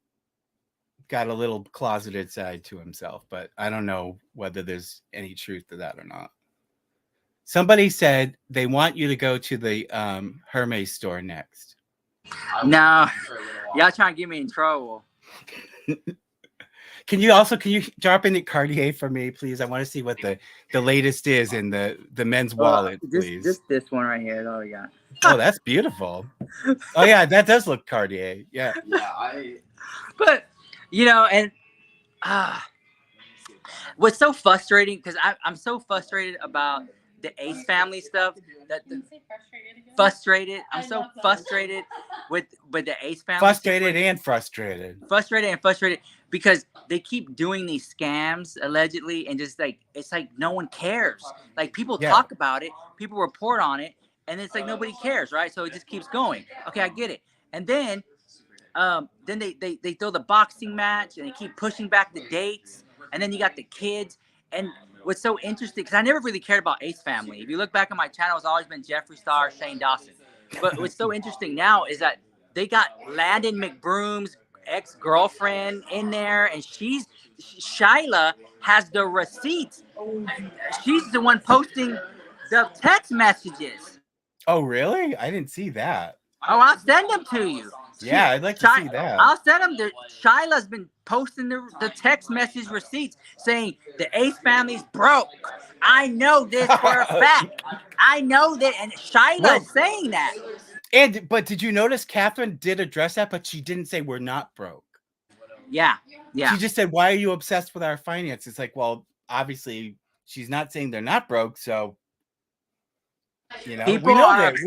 got a little closeted side to himself, but I don't know whether there's any truth to that or not. Somebody said they want you to go to the Hermes store next. No, y'all trying to get me in trouble. Can you drop in the Cartier for me, please? I want to see what the latest is in the men's wallet, please. This one right here. Oh, yeah. Oh, that's beautiful. Oh yeah, that does look Cartier. Yeah. But you know, and what's so frustrating, because I'm so frustrated about the Ace Family stuff. Can you say frustrated again? Frustrated. I'm I so love that. frustrated with the Ace Family. Frustrated and frustrated. Frustrated because they keep doing these scams allegedly, and just like it's like no one cares. Like people talk about it, people report on it, and it's like nobody cares, right? So it just keeps going. Okay, I get it. And then they throw the boxing match, and they keep pushing back the dates, and then you got the kids. And what's so interesting, because I never really cared about Ace Family. If you look back on my channel, it's always been Jeffree Star, Shane Dawson. But what's so interesting now is that they got Landon McBroom's ex-girlfriend in there, and Shyla has the receipts. She's the one posting the text messages. Oh, really? I didn't see that. Oh, I'll send them to you. Yeah, I'd like to see that. I'll send them. Shyla's been posting the text message receipts saying the Ace Family's broke. I know this for a fact. I know that, and Shyla's saying that. But did you notice Catherine did address that, but she didn't say we're not broke. Yeah. She just said, "Why are you obsessed with our finances?" It's like, well, obviously she's not saying they're not broke, so you know, we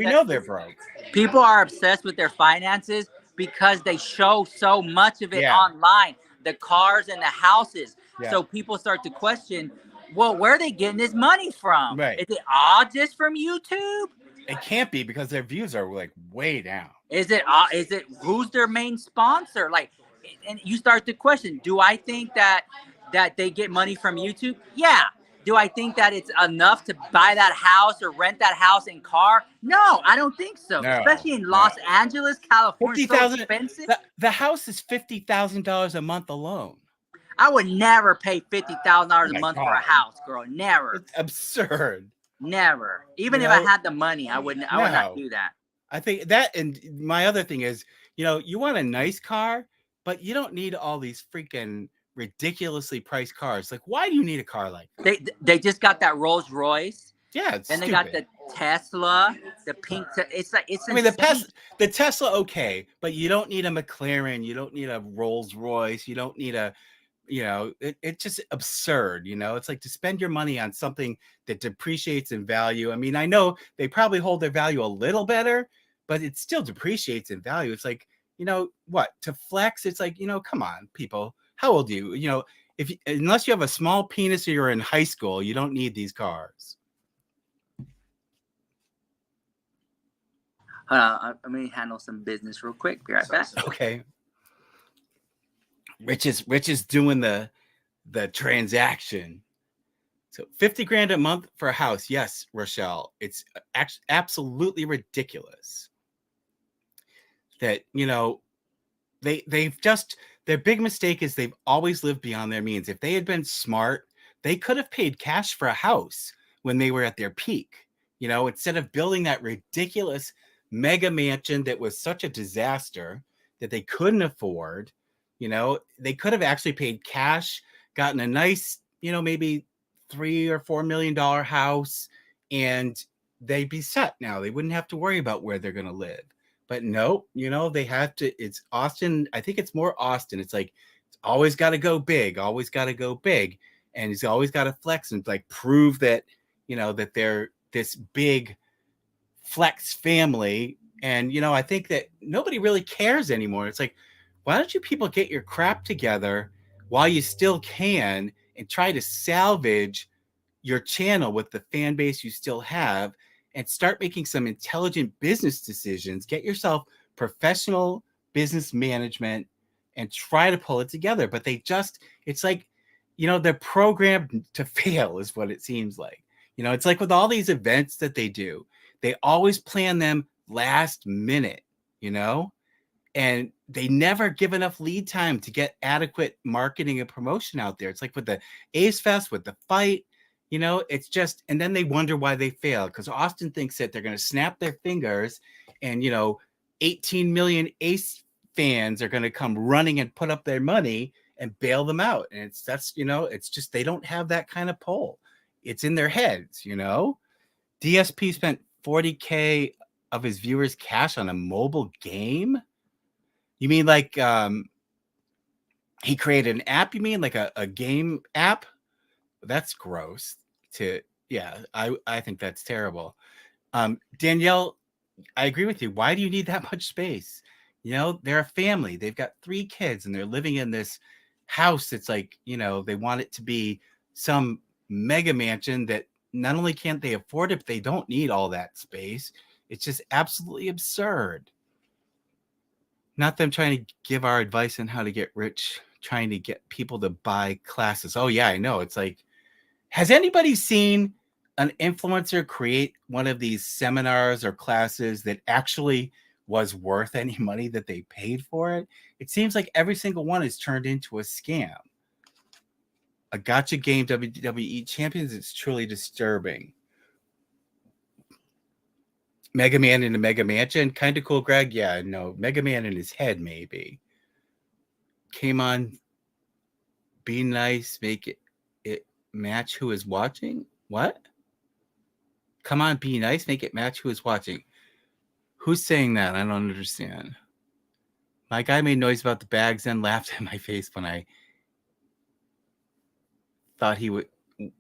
know they're broke. People are obsessed with their finances because they show so much of it online, the cars and the houses. Yeah. So people start to question, well, where are they getting this money from? Right. Is it all just from YouTube? It can't be, because their views are like way down. Is it who's their main sponsor? Like, and you start to question, do I think that they get money from YouTube? Yeah. Do I think that it's enough to buy that house or rent that house and car? No, I don't think so. No, especially in Los Angeles, California. So expensive. The house is $50,000 a month alone. I would never pay $50,000 a month for a house, girl. Never. It's absurd. Never. Even if I had the money, I would not do that. I think that, and my other thing is, you know, you want a nice car, but you don't need all these freaking ridiculously priced cars. Like, why do you need a car like that? They just got that Rolls Royce. Yeah, it's and stupid. They got the Tesla, the pink. It's I mean, the Tesla, okay, but you don't need a McLaren. You don't need a Rolls Royce. You don't need a, you know, it's just absurd. You know, it's like to spend your money on something that depreciates in value. I mean, I know they probably hold their value a little better, but it still depreciates in value. It's like, you know, what, to flex? It's like, you know, come on, people. How old are you? You know, unless you have a small penis or you're in high school, you don't need these cars. Let me handle some business real quick. Be right back. Okay. Rich is doing the transaction. So 50 grand a month for a house. Yes, Rochelle. It's absolutely ridiculous that, they've just, their big mistake is they've always lived beyond their means. If they had been smart, they could have paid cash for a house when they were at their peak, instead of building that ridiculous mega mansion that was such a disaster that they couldn't afford. They could have actually paid cash, gotten a nice, maybe $3 or $4 million house, and they'd be set now. They wouldn't have to worry about where they're going to live. But no, they have to. It's Austin. I think it's more Austin. It's like, it's always got to go big, always got to go big. And he's always got to flex and like prove that, that they're this big flex family. And, I think that nobody really cares anymore. It's like, why don't you people get your crap together while you still can and try to salvage your channel with the fan base you still have and start making some intelligent business decisions. Get yourself professional business management and try to pull it together. But it's like, they're programmed to fail is what it seems like. It's like with all these events that they do, they always plan them last minute, and they never give enough lead time to get adequate marketing and promotion out there. It's like with the Ace Fest, with the fight, it's just, and then they wonder why they fail, because Austin thinks that they're going to snap their fingers and, 18 million Ace fans are going to come running and put up their money and bail them out. And it's just, they don't have that kind of pull. It's in their heads, DSP spent $40K of his viewers' cash on a mobile game. You mean like he created an app? You mean like a game app? That's gross. I think that's terrible. Danielle, I agree with you. Why do you need that much space? They're a family. They've got 3 kids and they're living in this house that's like, they want it to be some mega mansion that not only can't they afford it, but they don't need all that space. It's just absolutely absurd. Not them trying to give our advice on how to get rich, trying to get people to buy classes. Oh yeah, I know. It's like, has anybody seen an influencer create one of these seminars or classes that actually was worth any money that they paid for it? It seems like every single one is turned into a scam. A gotcha game WWE champions, it's truly disturbing. Mega Man in a Mega Mansion, kind of cool, Greg. Yeah, no, Mega Man in his head, maybe. Came on, be nice, make it match who is watching. What? Come on, be nice, make it match who is watching. Who's saying that? I don't understand. My guy made noise about the bags and laughed in my face when I thought he would.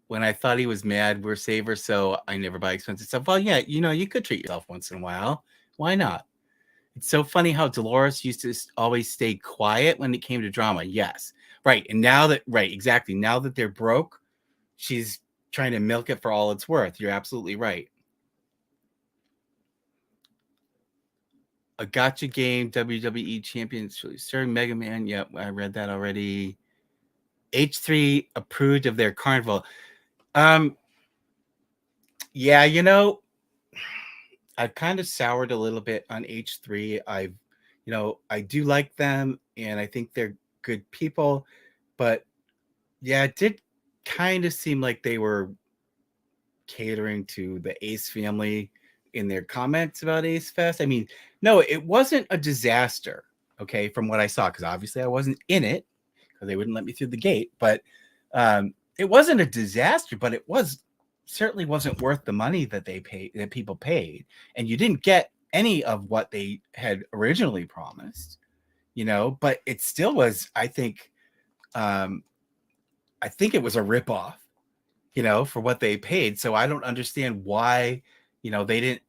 When I thought he was mad, we're saver, so I never buy expensive stuff. Well, yeah, you could treat yourself once in a while. Why not? It's so funny how Dolores used to always stay quiet when it came to drama. Yes, right. And exactly. Now that they're broke, she's trying to milk it for all it's worth. You're absolutely right. A gotcha game, WWE champions, starring Mega Man. Yep, I read that already. H3 approved of their carnival. Yeah, I've kind of soured a little bit on H3. I do like them and I think they're good people, but yeah, it did kind of seem like they were catering to the Ace family in their comments about Ace Fest. I mean, no, it wasn't a disaster, okay, from what I saw, because obviously I wasn't in it because they wouldn't let me through the gate, but it wasn't a disaster, but it certainly wasn't worth the money that people paid, and you didn't get any of what they had originally promised, but it still was, I think it was a ripoff, for what they paid. So I don't understand why, they didn't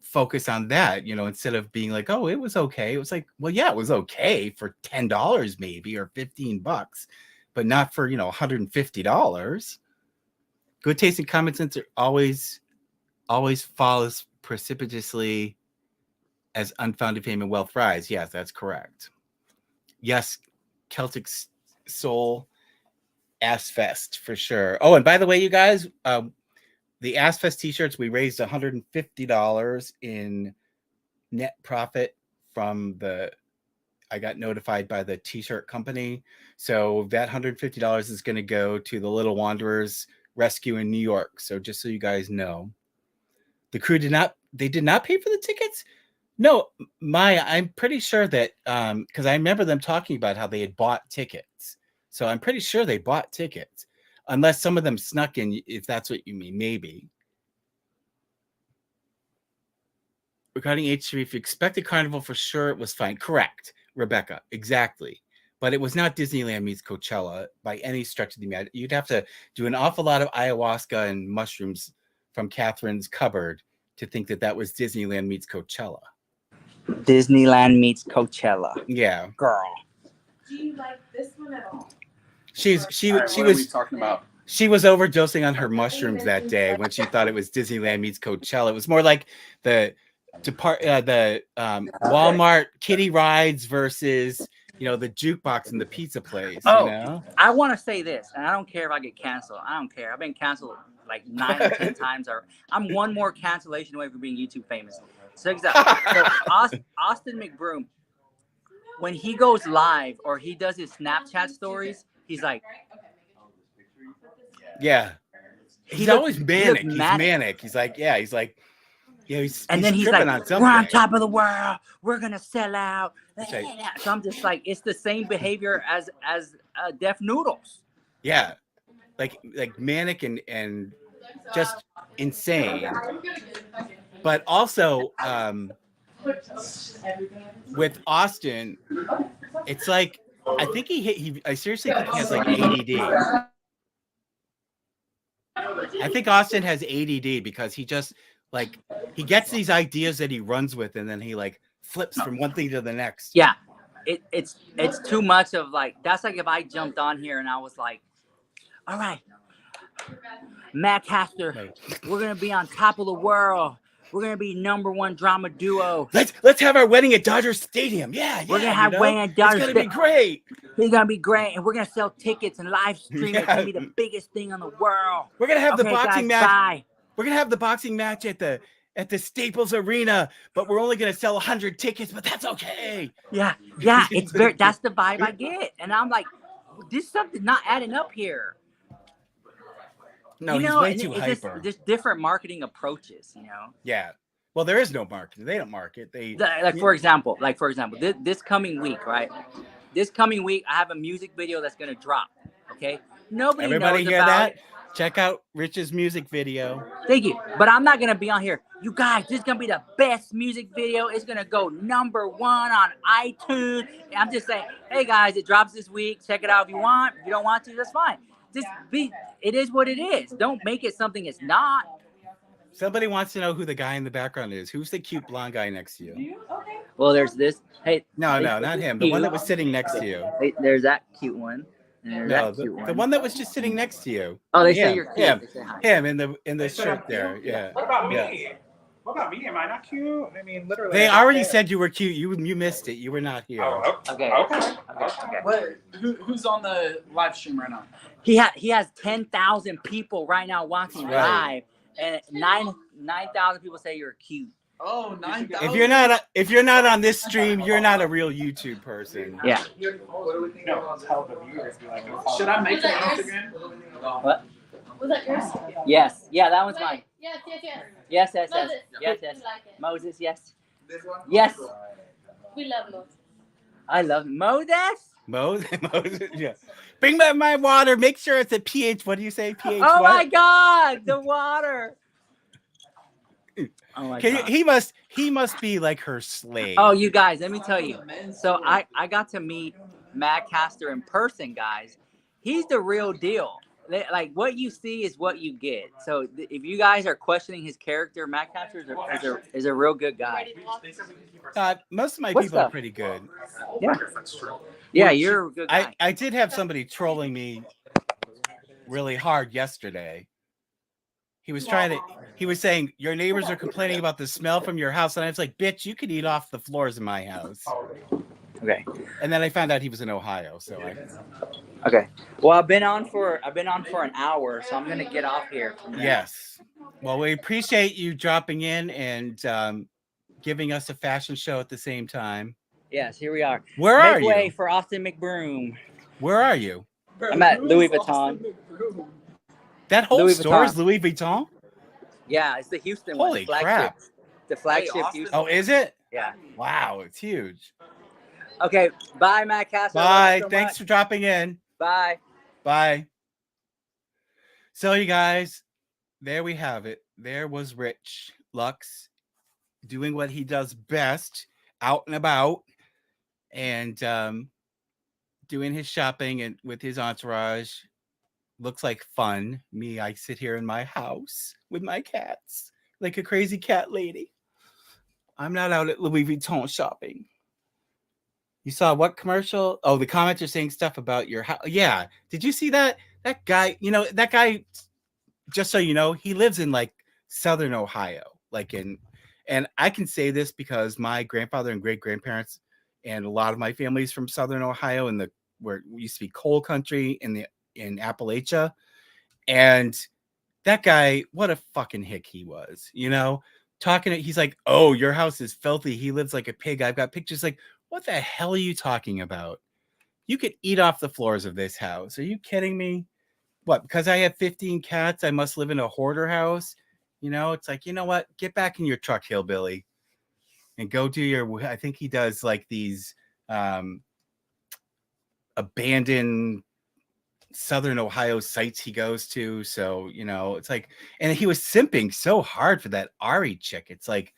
focus on that, instead of being like, oh, it was okay. It was like, well, yeah, it was okay for $10 maybe, or $15, but not for, $150. Good taste and common sense are always follows precipitously as unfounded fame and wealth rise. Yes, that's correct. Yes, Celtic Soul. Ass Fest for sure. Oh, and by the way, you guys, the Ass Fest t-shirts, we raised $150 in net profit from the. I got notified by the t-shirt company, so that $150 is going to go to the Little Wanderers Rescue in New York. So just so you guys know, the crew did not pay for the tickets. No, Maya, I'm pretty sure that because I remember them talking about how they had bought tickets. So I'm pretty sure they bought tickets, unless some of them snuck in, if that's what you mean, maybe. Regarding H3, if you expected Carnival for sure, it was fine. Correct, Rebecca, exactly. But it was not Disneyland meets Coachella by any stretch of the imagination. You'd have to do an awful lot of ayahuasca and mushrooms from Catherine's cupboard to think that that was Disneyland meets Coachella. Disneyland meets Coachella. Yeah, girl. Do you like this one at all? she What are we talking about? She was overdosing on her mushrooms that day when she thought it was Disneyland meets Coachella. It was more like the Walmart kiddie rides versus the jukebox and the pizza place. Oh, I want to say this, and I don't care if I get canceled. I don't care. I've been canceled like 9 or 10 times. I'm one more cancellation away from being YouTube famous. So exactly. So Austin McBroom, when he goes live or he does his Snapchat stories, he's like, yeah, he's always manic. He's manic. He's like, yeah, he's like. Yeah, and then he's like, we're on top of the world. We're gonna sell out. Right. So I'm just like, it's the same behavior as Deaf Noodles. Yeah, like manic and just insane. But also, with Austin, it's like I think I seriously think he has like ADD. I think Austin has ADD because he just. Like he gets these ideas that he runs with, and then he like flips from one thing to the next. Yeah, it's too much of like that's like if I jumped on here and I was like, all right, MadCatster, we're gonna be on top of the world. We're gonna be #1 drama duo. Let's have our wedding at Dodger Stadium. Yeah, we're gonna have wedding at Dodger Stadium. It's gonna be great. It's gonna be great, and we're gonna sell tickets and live stream. It's gonna be the biggest thing on the world. We're gonna have the boxing match. Bye. We're gonna have the boxing match at the Staples Arena, but we're only gonna sell 100 tickets. But that's okay. Yeah, it's that's the vibe I get, and I'm like, this something's not adding up here. No, he's way too hyper. Just different marketing approaches, Yeah. Well, there is no marketing. They don't market. For example, this coming week, right? This coming week, I have a music video that's gonna drop. Okay, Everybody hear that? Check out Rich's music video. Thank you. But I'm not going to be on here. You guys, this is going to be the best music video. It's going to go #1 on iTunes. I'm just saying, hey, guys, it drops this week. Check it out if you want. If you don't want to, that's fine. It is what it is. Don't make it something it's not. Somebody wants to know who the guy in the background is. Who's the cute blonde guy next to you? Well, there's this. Hey. No, not him. The one that was sitting next to you. Hey, there's that cute one. No, the one that was just sitting next to you. Oh, they say you're cute. Him in the shirt there. Yeah. What about me? Yeah. What about me? Am I not cute? I mean, literally. They already said you were cute. You missed it. You were not here. Oh, okay. What? Who's on the live stream right now? He has 10,000 people right now watching live, and 9,000 people say you're cute. Oh, 9,000. If you're not on this stream, you're not a real YouTube person. Yeah. Should I make an Instagram? What? Was that yours? Yes. Yeah, that one's mine. Yes. Yes. Moses. Yes. We like it. Moses, yes. This one? Yes. We love Moses. I love Moses. Moses, yeah. Bring back my water. Make sure it's a pH. What do you say? pH. Oh my God, the water. Oh my God. He must be like her slave. Oh, you guys, let me tell you. So I got to meet MadCatster in person, guys. He's the real deal. Like what you see is what you get. So if you guys are questioning his character, MadCatster is a real good guy. Most of my people are pretty good. Yeah. Yeah, you're a good guy. I did have somebody trolling me really hard yesterday. He was saying, your neighbors are complaining about the smell from your house. And I was like, bitch, you could eat off the floors in my house. Okay. And then I found out he was in Ohio. So Okay. Well, I've been on for an hour, so I'm gonna get off here. From now. Yes. Well, we appreciate you dropping in and giving us a fashion show at the same time. Yes, here we are. Where Make are way you? for Austin McBroom. Where are you? I'm at Louis Vuitton. That whole Louis store is Vuitton. Louis Vuitton? Yeah, it's the Houston Holy one. crap. The flagship Austin? Houston. Oh, is it? Yeah. Wow, it's huge. Okay. Bye, MadCatster. Bye. So Thanks much. for dropping in. Bye. Bye. So, you guys, there we have it. There was Rich Lux doing what he does best, out and about, and doing his shopping and with his entourage. Looks like fun. Me, I sit here in my house with my cats like a crazy cat lady. I'm not out at Louis Vuitton shopping. You saw what commercial? Oh, the comments are saying stuff about your house. Yeah. Did you see that? That guy, that guy, just so you know, he lives in like Southern Ohio. And I can say this because my grandfather and great grandparents and a lot of my family's from Southern Ohio where it used to be coal country in Appalachia. And that guy, what a fucking hick he was, he's like, oh, your house is filthy. He lives like a pig. I've got pictures. Like, what the hell are you talking about? You could eat off the floors of this house. Are you kidding me? What, because I have 15 cats, I must live in a hoarder house? It's like, you know what? Get back in your truck, hillbilly, and go do I think he does like these abandoned Southern Ohio sites he goes to. So, it's like, and he was simping so hard for that Ari chick. It's like,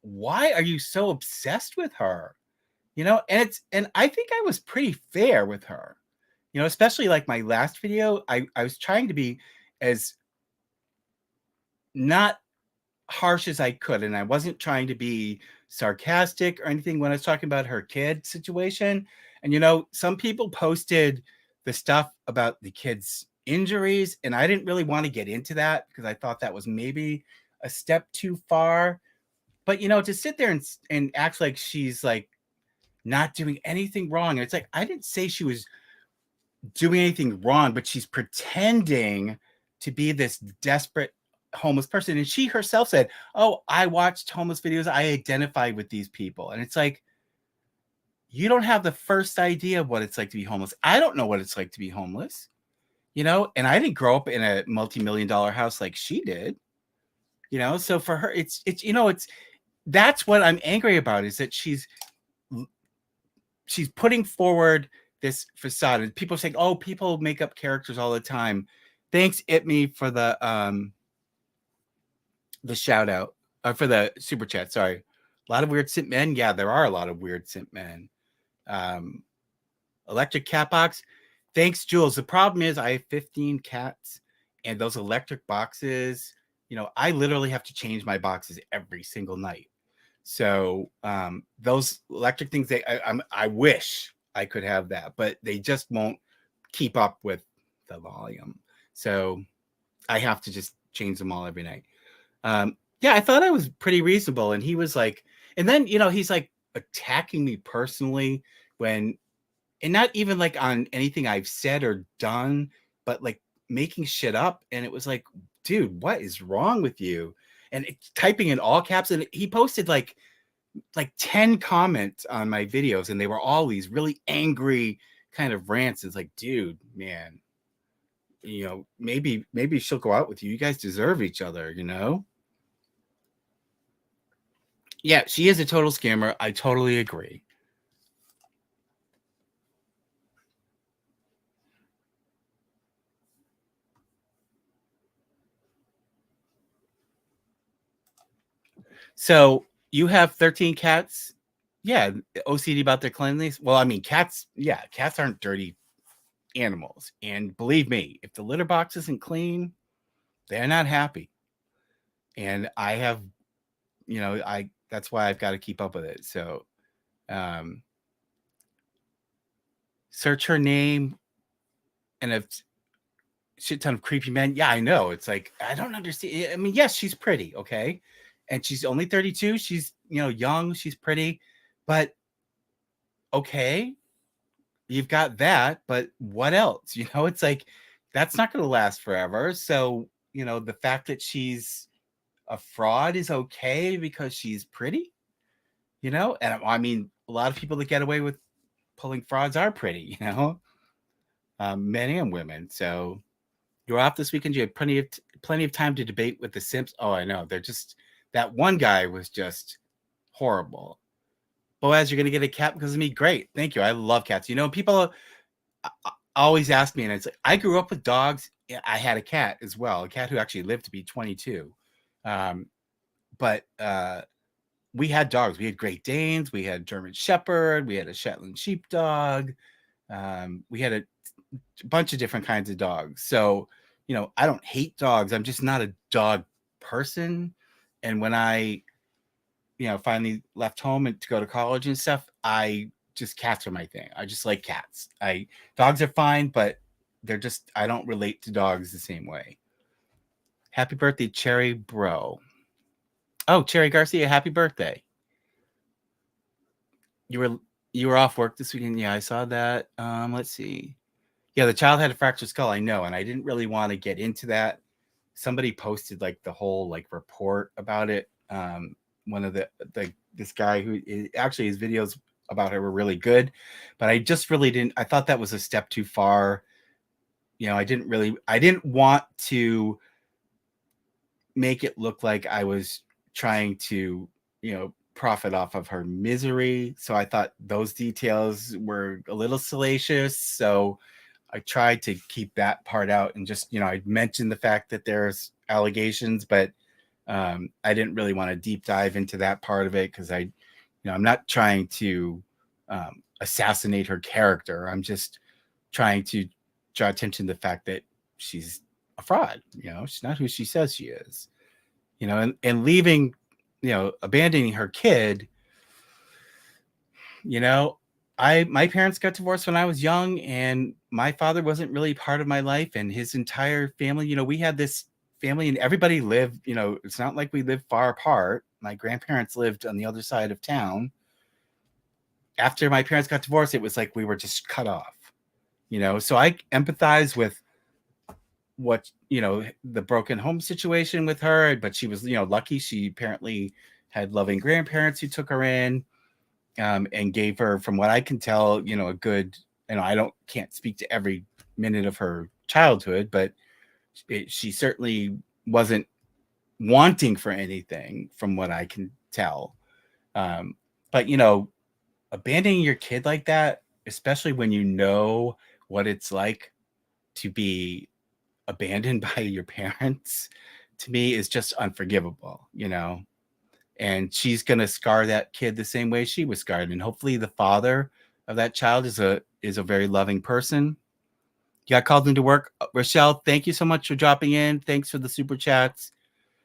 why are you so obsessed with her? And I think I was pretty fair with her, especially like my last video. I was trying to be as not harsh as I could. And I wasn't trying to be sarcastic or anything when I was talking about her kid situation. And, some people posted the stuff about the kid's injuries, and I didn't really want to get into that because I thought that was maybe a step too far. But, to sit there and act like she's like not doing anything wrong. And it's like, I didn't say she was doing anything wrong, but she's pretending to be this desperate homeless person. And she herself said, oh, I watched homeless videos. I identify with these people. And it's like, you don't have the first idea of what it's like to be homeless. I don't know what it's like to be homeless, and I didn't grow up in a multi-million-dollar house like she did, so for her, it's that's what I'm angry about, is that she's putting forward this facade, and people saying, oh, people make up characters all the time. Thanks, Itme, for the shout out, for the super chat. Sorry. A lot of weird simp men. Yeah, there are a lot of weird simp men. Electric cat box. Thanks, Jules. The problem is I have 15 cats, and those electric boxes, I literally have to change my boxes every single night. So those electric things, I wish I could have that, but they just won't keep up with the volume. So I have to just change them all every night. Yeah, I thought I was pretty reasonable. And he was like, and then, he's like attacking me personally and not even like on anything I've said or done, but like making shit up. And it was like, dude, what is wrong with you? And typing in all caps. And he posted like 10 comments on my videos, and they were all these really angry kind of rants. It's like, dude, man, maybe she'll go out with you. You guys deserve each other, Yeah, she is a total scammer. I totally agree. So you have 13 cats. Yeah, OCD about their cleanliness. Well, I mean, cats aren't dirty animals. And believe me, if the litter box isn't clean, they're not happy. And I have, that's why I've got to keep up with it. So search her name and a shit ton of creepy men. Yeah, I know. It's like, I don't understand. I mean, yes, she's pretty, okay? And she's only 32. She's, young, she's pretty, but okay. you've got that, but what else? You know, it's like that's not going to last forever. So, you know, the fact that she's a fraud is okay because she's pretty, you know? And I mean, a lot of people that get away with pulling frauds are pretty, you know, men and women. So you're off this weekend. You had plenty of time to debate with the simps. Oh, I know. They're just, that one guy was just horrible. Boaz, you're going to get a cat because of me. Great. Thank you. I love cats. You know, people always ask me, and it's like, I grew up with dogs. I had a cat as well, a cat who actually lived to be 22. But we had dogs. We had Great Danes. We had German Shepherd. We had a Shetland Sheepdog. We had a bunch of different kinds of dogs. So, you know, I don't hate dogs. I'm just not a dog person. And when I, you know, finally left home and to go to college and stuff, cats are my thing. I just like cats. Dogs are fine, but they're just, I don't relate to dogs the same way. Happy birthday, Cherry Bro. Oh, Cherry Garcia, happy birthday. You were off work this weekend. Yeah, I saw that. Let's see. Yeah, the child had a fractured skull. I know, and I didn't really want to get into that. Somebody posted like the whole like report about it. One of this guy who actually his videos about her were really good, but I just really didn't. I thought that was a step too far. You know, I didn't want to make it look like I was trying to, you know, profit off of her misery. So I thought those details were a little salacious. So I tried to keep that part out and just, you know, I mentioned the fact that there's allegations, but I didn't really want to deep dive into that part of it because I'm not trying to assassinate her character. I'm just trying to draw attention to the fact that she's a fraud. You know, she's not who she says she is. You know, and leaving, you know, abandoning her kid. You know, my parents got divorced when I was young, and my father wasn't really part of my life, and his entire family, you know, we had this family and everybody lived, you know, it's not like we lived far apart. My grandparents lived on the other side of town. After my parents got divorced, it was like we were just cut off, you know. So I empathize with what, you know, the broken home situation with her, but she was, you know, lucky. She apparently had loving grandparents who took her in. And gave her, from what I can tell, you know, a good, you know, can't speak to every minute of her childhood, but she certainly wasn't wanting for anything from what I can tell. But, you know, abandoning your kid like that, especially when you know what it's like to be abandoned by your parents, to me is just unforgivable, you know. And she's going to scar that kid the same way she was scarred. And hopefully the father of that child is a very loving person. You got called into work. Rochelle, thank you so much for dropping in. Thanks for the super chats.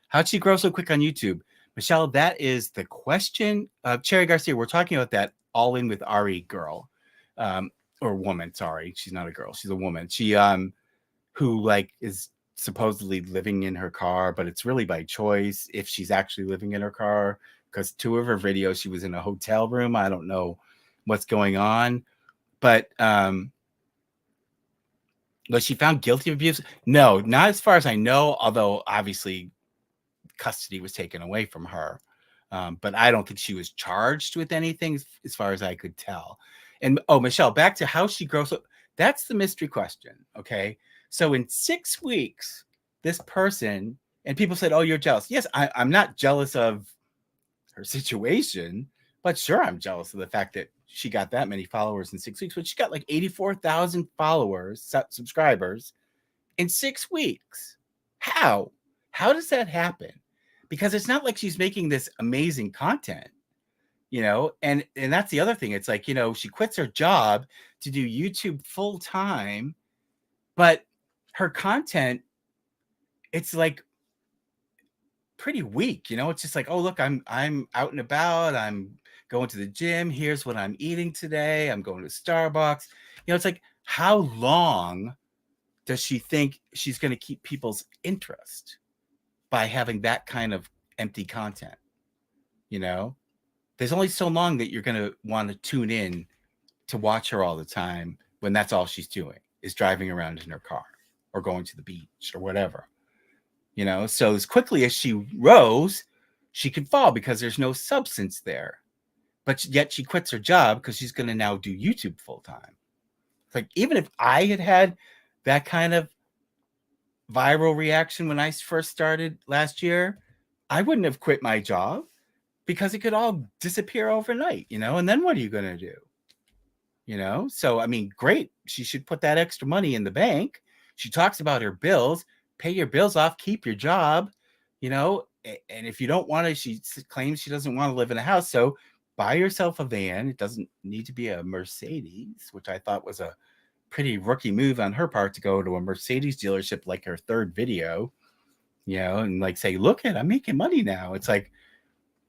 How'd she grow so quick on YouTube? Michelle, that is the question. Cherry Garcia, we're talking about that AllinWithAri girl, or woman. Sorry, she's not a girl. She's a woman. She, who like is supposedly living in her car, but it's really by choice if she's actually living in her car, because 2 of her videos she was in a hotel room. I don't know what's going on, but was she found guilty of abuse? No, not as far as I know, although obviously custody was taken away from her. But I don't think she was charged with anything as far as I could tell. And Michelle, back to how she grows up. That's the mystery question. Okay. So in 6 weeks, this person, and people said, oh, you're jealous. Yes, I'm not jealous of her situation, but sure, I'm jealous of the fact that she got that many followers in 6 weeks, but she got like 84,000 subscribers in 6 weeks. How does that happen? Because it's not like she's making this amazing content, you know, and that's the other thing. It's like, you know, she quits her job to do YouTube full time, but her content, it's like pretty weak, you know. It's just like, oh, look, I'm out and about, I'm going to the gym, here's what I'm eating today, I'm going to Starbucks. You know, it's like, how long does she think she's going to keep people's interest by having that kind of empty content? You know, there's only so long that you're going to want to tune in to watch her all the time when that's all she's doing is driving around in her car or going to the beach or whatever. So as quickly as she rose, she could fall because there's no substance there. But yet she quits her job because she's going to now do YouTube full time. Like, even if I had that kind of viral reaction when I first started last year, I wouldn't have quit my job because it could all disappear overnight, and then what are you going to do? So, I mean, great. She should put that extra money in the bank. She talks about her bills, pay your bills off, keep your job, and if you don't want to, she claims she doesn't want to live in a house. So buy yourself a van. It doesn't need to be a Mercedes, which I thought was a pretty rookie move on her part to go to a Mercedes dealership like her third video, and like say, look I'm making money now. It's like,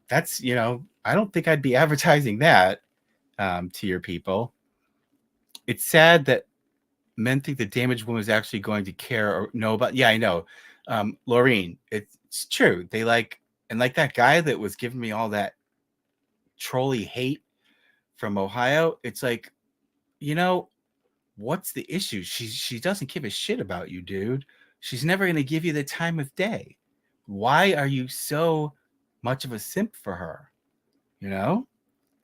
that's, I don't think I'd be advertising that to your people. It's sad that men think the damaged woman is actually going to care or know about. Yeah, I know. Laureen, it's true. They like that guy that was giving me all that trolley hate from Ohio. It's like, what's the issue? She doesn't give a shit about you, dude. She's never going to give you the time of day. Why are you so much of a simp for her?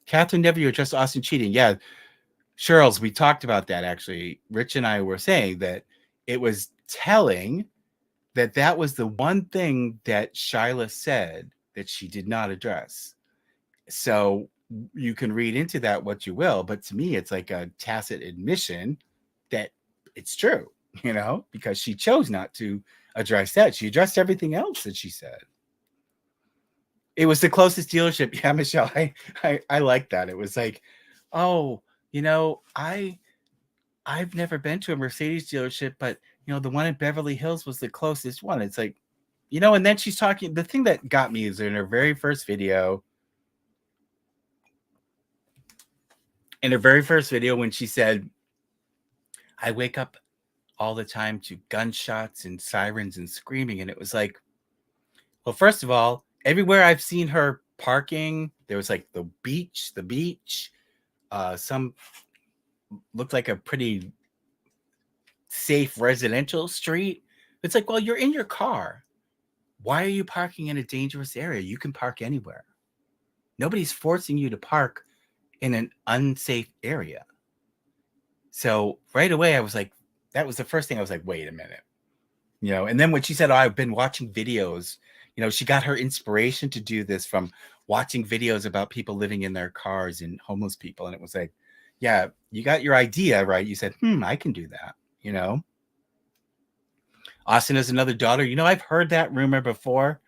Catherine, never you addressed Austin cheating. Yeah, Cheryl's, we talked about that actually. Rich and I were saying that it was telling that was the one thing that Shyla said that she did not address. So you can read into that what you will, but to me, it's like a tacit admission that it's true, because she chose not to address that. She addressed everything else that she said. It was the closest dealership. Yeah, Michelle, I like that. It was like, oh, I've never been to a Mercedes dealership, but the one in Beverly Hills was the closest one. It's like, and then she's talking. The thing that got me is in her very first video. When she said, I wake up all the time to gunshots and sirens and screaming. And it was like, well, first of all, everywhere I've seen her parking, there was like the beach, some looked like a pretty safe residential street. It's like, well, you're in your car. Why are you parking in a dangerous area? You can park anywhere. Nobody's forcing you to park in an unsafe area. So right away, I was like, that was the first thing I was like, wait a minute. And then when she said, oh, I've been watching videos, she got her inspiration to do this from watching videos about people living in their cars and homeless people. And it was like, yeah, you got your idea, right? You said, I can do that. Austin has another daughter. I've heard that rumor before,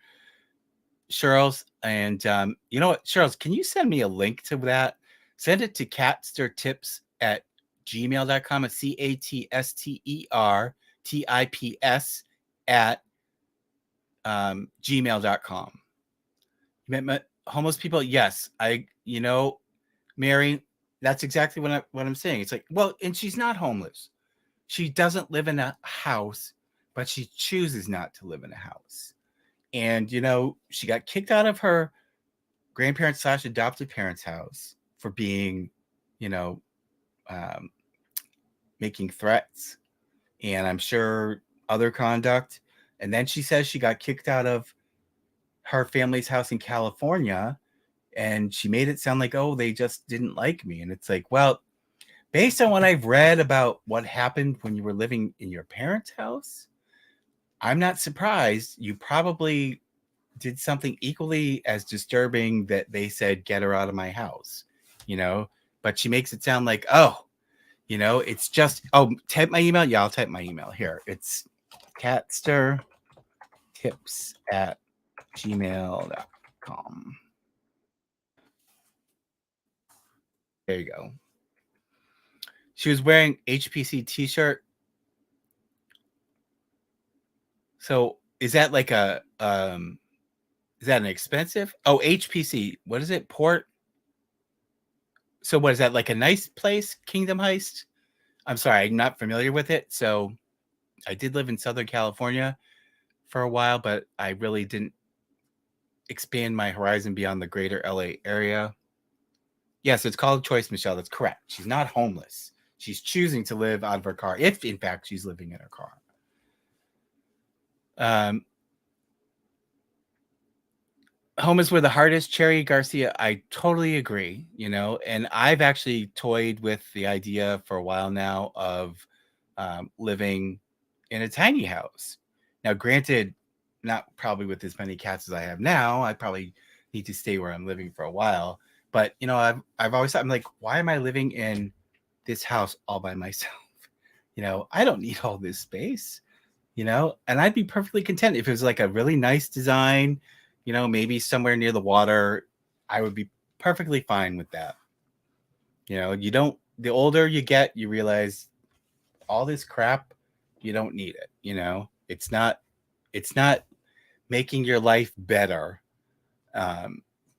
Cheryl's. And you know what, Cheryl's, can you send me a link to that? Send it to catstertips@gmail.com. It's CATSTERTIPS at gmail.com. You met homeless people? Yes. Mary, that's exactly what I'm saying. It's like, well, and she's not homeless. She doesn't live in a house, but she chooses not to live in a house. And, she got kicked out of her grandparents / adopted parents' house for being, making threats. And I'm sure other conduct. And then she says she got kicked out of her family's house in California. And she made it sound like, oh, they just didn't like me. And it's like, well, based on what I've read about what happened when you were living in your parents' house, I'm not surprised. You probably did something equally as disturbing that they said, get her out of my house, but she makes it sound like, oh, it's just, oh, type my email. Yeah, I'll type my email here. It's catstertips@gmail.com. There you go. She was wearing HPC t-shirt. So is that like is that an expensive? Oh, HPC. What is it? Port. So what is that, like a nice place? Kingdom Heist? I'm sorry, I'm not familiar with it. So I did live in Southern California for a while, but I really didn't expand my horizon beyond the greater LA area. Yes, it's called choice, Michelle. That's correct. She's not homeless. She's choosing to live out of her car, if in fact she's living in her car. Home is where the heart is, Cherry Garcia. I totally agree, you know, and I've actually toyed with the idea for a while now of living in a tiny house. Now, granted, not probably with as many cats as I have now. I probably need to stay where I'm living for a while. But, you know, I've always thought, I'm like, why am I living in this house all by myself? You know, I don't need all this space, you know, and I'd be perfectly content if it was like a really nice design, you know, maybe somewhere near the water. I would be perfectly fine with that. You know, you don't, the older you get, you realize all this crap, you don't need it. You know, it's not making your life better.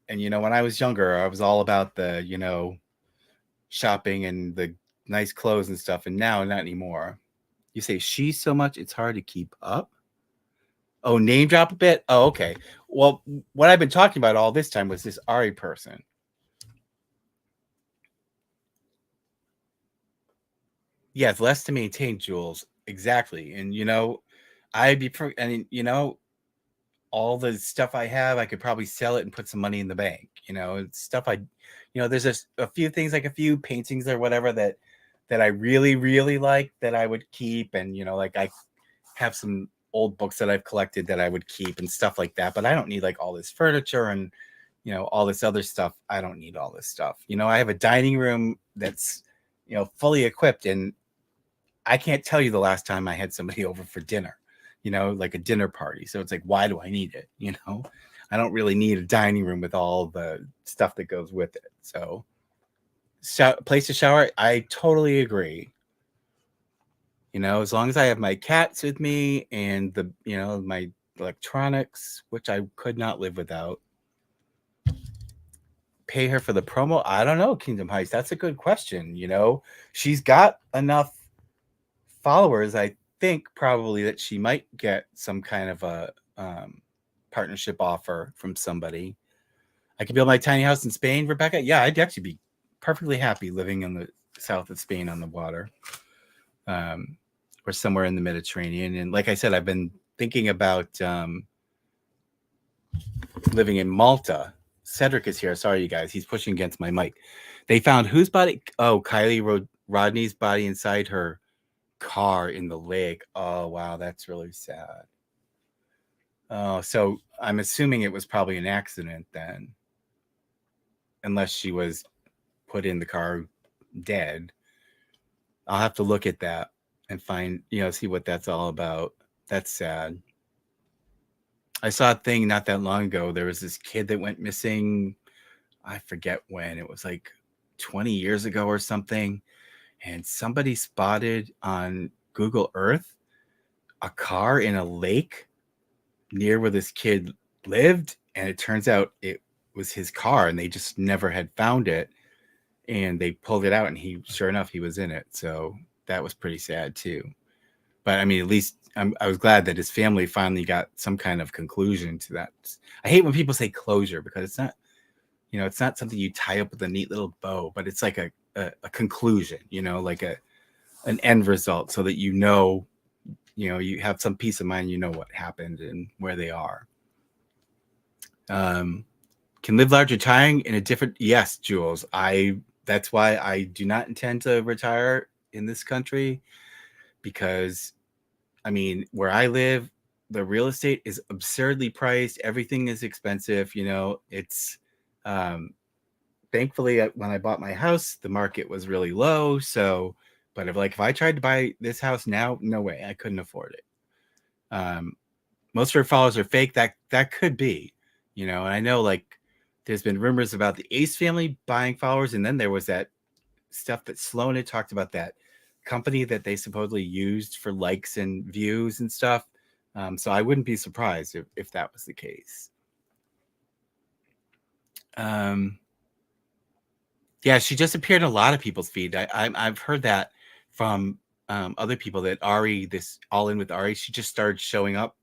And, you know, when I was younger, I was all about the, you know, shopping and the nice clothes and stuff. And now not anymore. You say she's so much, it's hard to keep up. Oh, name drop a bit? Oh, okay. Well, what I've been talking about all this time was this Ari person. Yes, less to maintain, Jules. Exactly. And, you know, you know, all the stuff I have, I could probably sell it and put some money in the bank. You know, it's stuff you know, there's a few things, like a few paintings or whatever that I really, really like that I would keep. And, you know, like I have some old books that I've collected that I would keep and stuff like that. But I don't need like all this furniture and, you know, all this other stuff. I don't need all this stuff. You know, I have a dining room that's, you know, fully equipped, and I can't tell you the last time I had somebody over for dinner, you know, like a dinner party. So it's like, why do I need it? You know, I don't really need a dining room with all the stuff that goes with it. So place to shower, I totally agree. You know, as long as I have my cats with me and the, you know, my electronics, which I could not live without. Pay her for the promo? I don't know, Kingdom Heights. That's a good question. You know, she's got enough followers, I think, probably that she might get some kind of a partnership offer from somebody. I could build my tiny house in Spain, Rebecca. Yeah, I'd actually be perfectly happy living in the south of Spain on the water. Or somewhere in the Mediterranean. And like I said, I've been thinking about living in Malta. Cedric is here. Sorry, you guys. He's pushing against my mic. They found whose body? Oh, Kylie Rodney's body inside her car in the lake. Oh, wow. That's really sad. Oh, so I'm assuming it was probably an accident then. Unless she was put in the car dead. I'll have to look at that and find, you know, see what that's all about. That's sad. I saw a thing not that long ago. There was this kid that went missing. I forget when. It was like 20 years ago or something. And somebody spotted on Google Earth a car in a lake near where this kid lived. And it turns out it was his car, and they just never had found it. And they pulled it out, and sure enough, he was in it. So that was pretty sad too. But I mean, at least I was glad that his family finally got some kind of conclusion to that. I hate when people say closure, because it's not, you know, it's not something you tie up with a neat little bow, but it's like a conclusion, you know, like an end result, so that, you know, you have some peace of mind, you know what happened and where they are. Can live large retiring in a different, yes, Jules. That's why I do not intend to retire in this country, because I mean, where I live, the real estate is absurdly priced. Everything is expensive. You know, it's thankfully when I bought my house, the market was really low. So, but if I tried to buy this house now, no way, I couldn't afford it. Most of her followers are fake. That could be, you know, and I know like there's been rumors about the Ace family buying followers, and then there was that stuff that Sloan had talked about, that company that they supposedly used for likes and views and stuff. So I wouldn't be surprised if that was the case. Yeah, she just appeared in a lot of people's feed. I've heard that from other people, that Ari, this All In with Ari, she just started showing up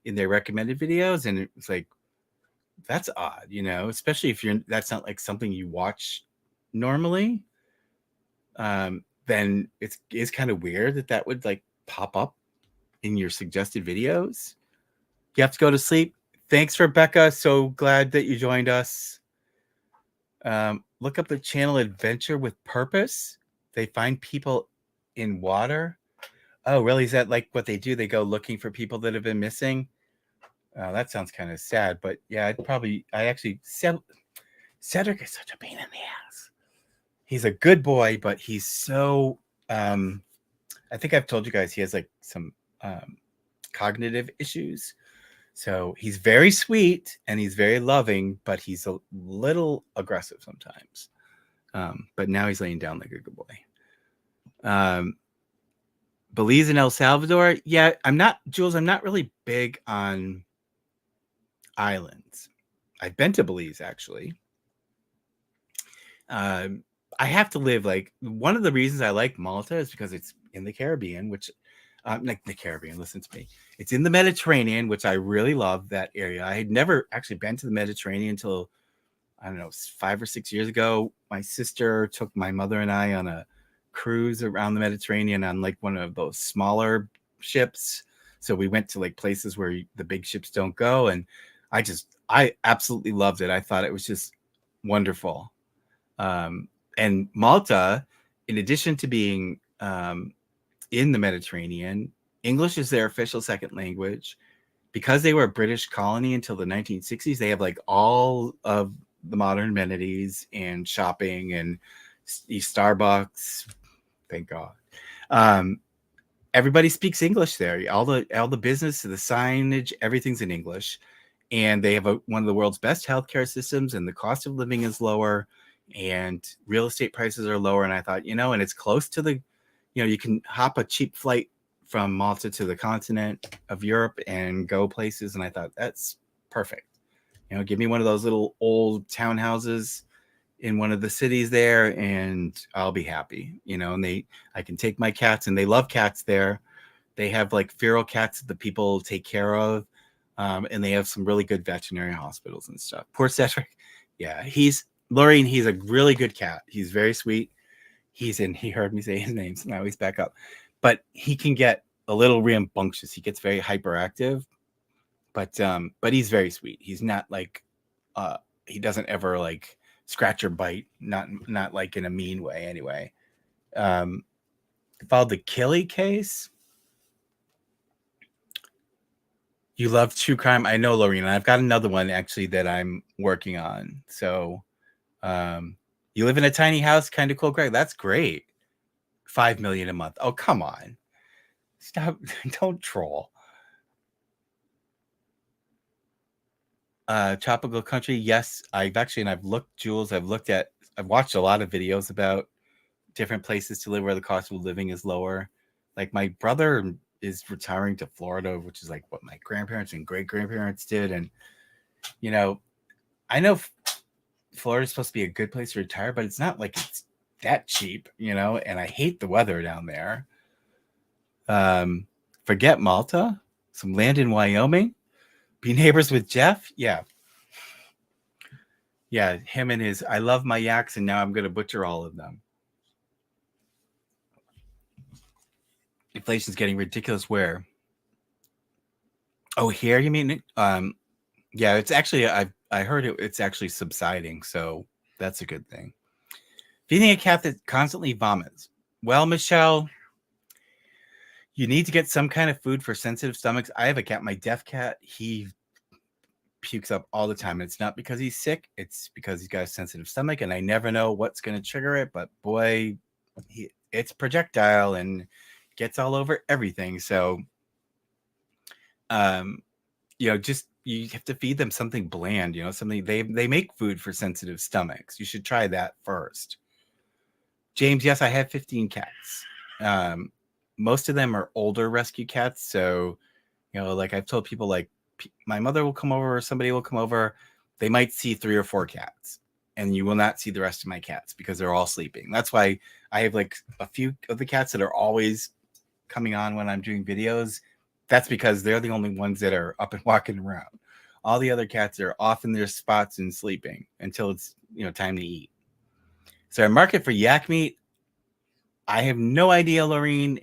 in their recommended videos, and it's like, that's odd, you know, especially if that's not like something you watch normally, then it's kind of weird that would like pop up in your suggested videos. You have to go to sleep. Thanks, Rebecca. So glad that you joined us. Look up the channel Adventure with Purpose. They find people in water. Oh, really? Is that like what they do? They go looking for people that have been missing? That sounds kind of sad, but yeah, Cedric is such a pain in the ass. He's a good boy, but he's so, I think I've told you guys he has like some cognitive issues. So he's very sweet and he's very loving, but he's a little aggressive sometimes. But now he's laying down like a good boy. Belize and El Salvador. Yeah, Jules, I'm not really big on islands. I've been to Belize, actually. I have to live like, one of the reasons I like Malta is because it's in the Caribbean, which like the Caribbean, listen to me. It's in the Mediterranean, which I really love that area. I had never actually been to the Mediterranean until, I don't know, 5 or 6 years ago. My sister took my mother and I on a cruise around the Mediterranean on like one of those smaller ships. So we went to like places where the big ships don't go. And I absolutely loved it. I thought it was just wonderful. And Malta, in addition to being in the Mediterranean, English is their official second language. Because they were a British colony until the 1960s, they have like all of the modern amenities and shopping and Starbucks. Thank God. Everybody speaks English there. All the business, the signage, everything's in English. And they have one of the world's best healthcare systems, and the cost of living is lower, and real estate prices are lower. And I thought, and it's close to you can hop a cheap flight from Malta to the continent of Europe and go places. And I thought, that's perfect. Give me one of those little old townhouses in one of the cities there, and I'll be happy. And I can take my cats, and they love cats there. They have like feral cats that the people take care of. And they have some really good veterinary hospitals and stuff. Poor Cedric. Yeah, Lorraine, he's a really good cat. He's very sweet. He heard me say his name, so now he's back up. But he can get a little rambunctious. He gets very hyperactive. But he's very sweet. He's not like he doesn't ever like scratch or bite, not like in a mean way anyway. Filed the Killy case. You love true crime. I know, Lorena. I've got another one actually that I'm working on. So you live in a tiny house, kind of cool, Greg. That's great. $5 million a month. Oh, come on. Stop. Don't troll. Tropical country. Yes, I've looked, Jules. I've watched a lot of videos about different places to live where the cost of living is lower. Like my brother is retiring to Florida, which is like what my grandparents and great grandparents did. And, I know Florida is supposed to be a good place to retire, but it's not like it's that cheap, and I hate the weather down there. Forget Malta, some land in Wyoming, be neighbors with Jeff. Yeah. Him and his, I love my yaks, and now I'm going to butcher all of them. Inflation's getting ridiculous. Where? Oh, here you mean? Yeah, it's actually, I heard it's actually subsiding, so that's a good thing. Feeding a cat that constantly vomits. Well, Michelle, you need to get some kind of food for sensitive stomachs. I have a cat, my deaf cat. He pukes up all the time. It's not because he's sick. It's because he's got a sensitive stomach, and I never know what's going to trigger it. But boy, it's projectile and gets all over everything. So, just you have to feed them something bland. Something they make food for sensitive stomachs. You should try that first. James, yes, I have 15 cats. Most of them are older rescue cats. So, like I've told people, like my mother will come over or somebody will come over. They might see 3 or 4 cats, and you will not see the rest of my cats because they're all sleeping. That's why I have like a few of the cats that are always coming on when I'm doing videos. That's because they're the only ones that are up and walking around. All the other cats are off in their spots and sleeping until it's, time to eat. there a market for yak meat? I have no idea, Lorene.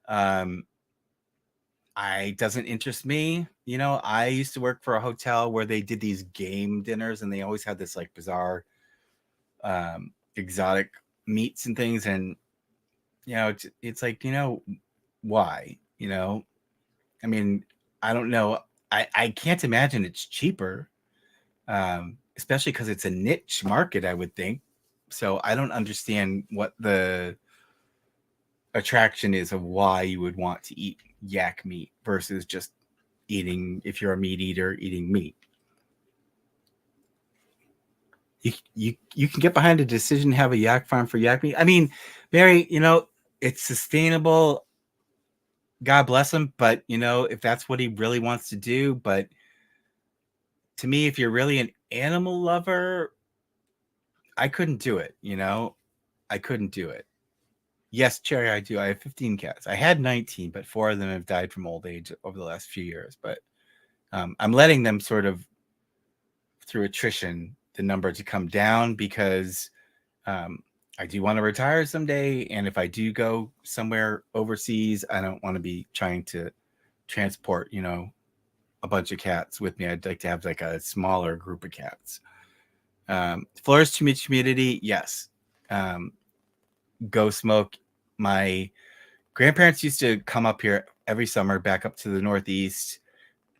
I doesn't interest me. You know, I used to work for a hotel where they did these game dinners, and they always had this like bizarre, exotic meats and things. And you know, it's like, you know, why? You know, I mean, I don't know. I can't imagine it's cheaper, especially because it's a niche market, I would think. So I don't understand what the attraction is of why you would want to eat yak meat versus just eating, if you're a meat eater, eating meat. You can get behind a decision to have a yak farm for yak meat. I mean, Mary, you know, it's sustainable. God bless him, but you know, if that's what he really wants to do. But to me, if you're really an animal lover, I couldn't do it. You know, I couldn't do it. Yes, Cherry, I do. I have 15 cats. I had 19, but 4 of them have died from old age over the last few years. But I'm letting them sort of, through attrition, the number to come down, because I do want to retire someday. And if I do go somewhere overseas, I don't want to be trying to transport, you know, a bunch of cats with me. I'd like to have like a smaller group of cats. Florida's too much humidity. Yes. Go smoke. My grandparents used to come up here every summer, back up to the Northeast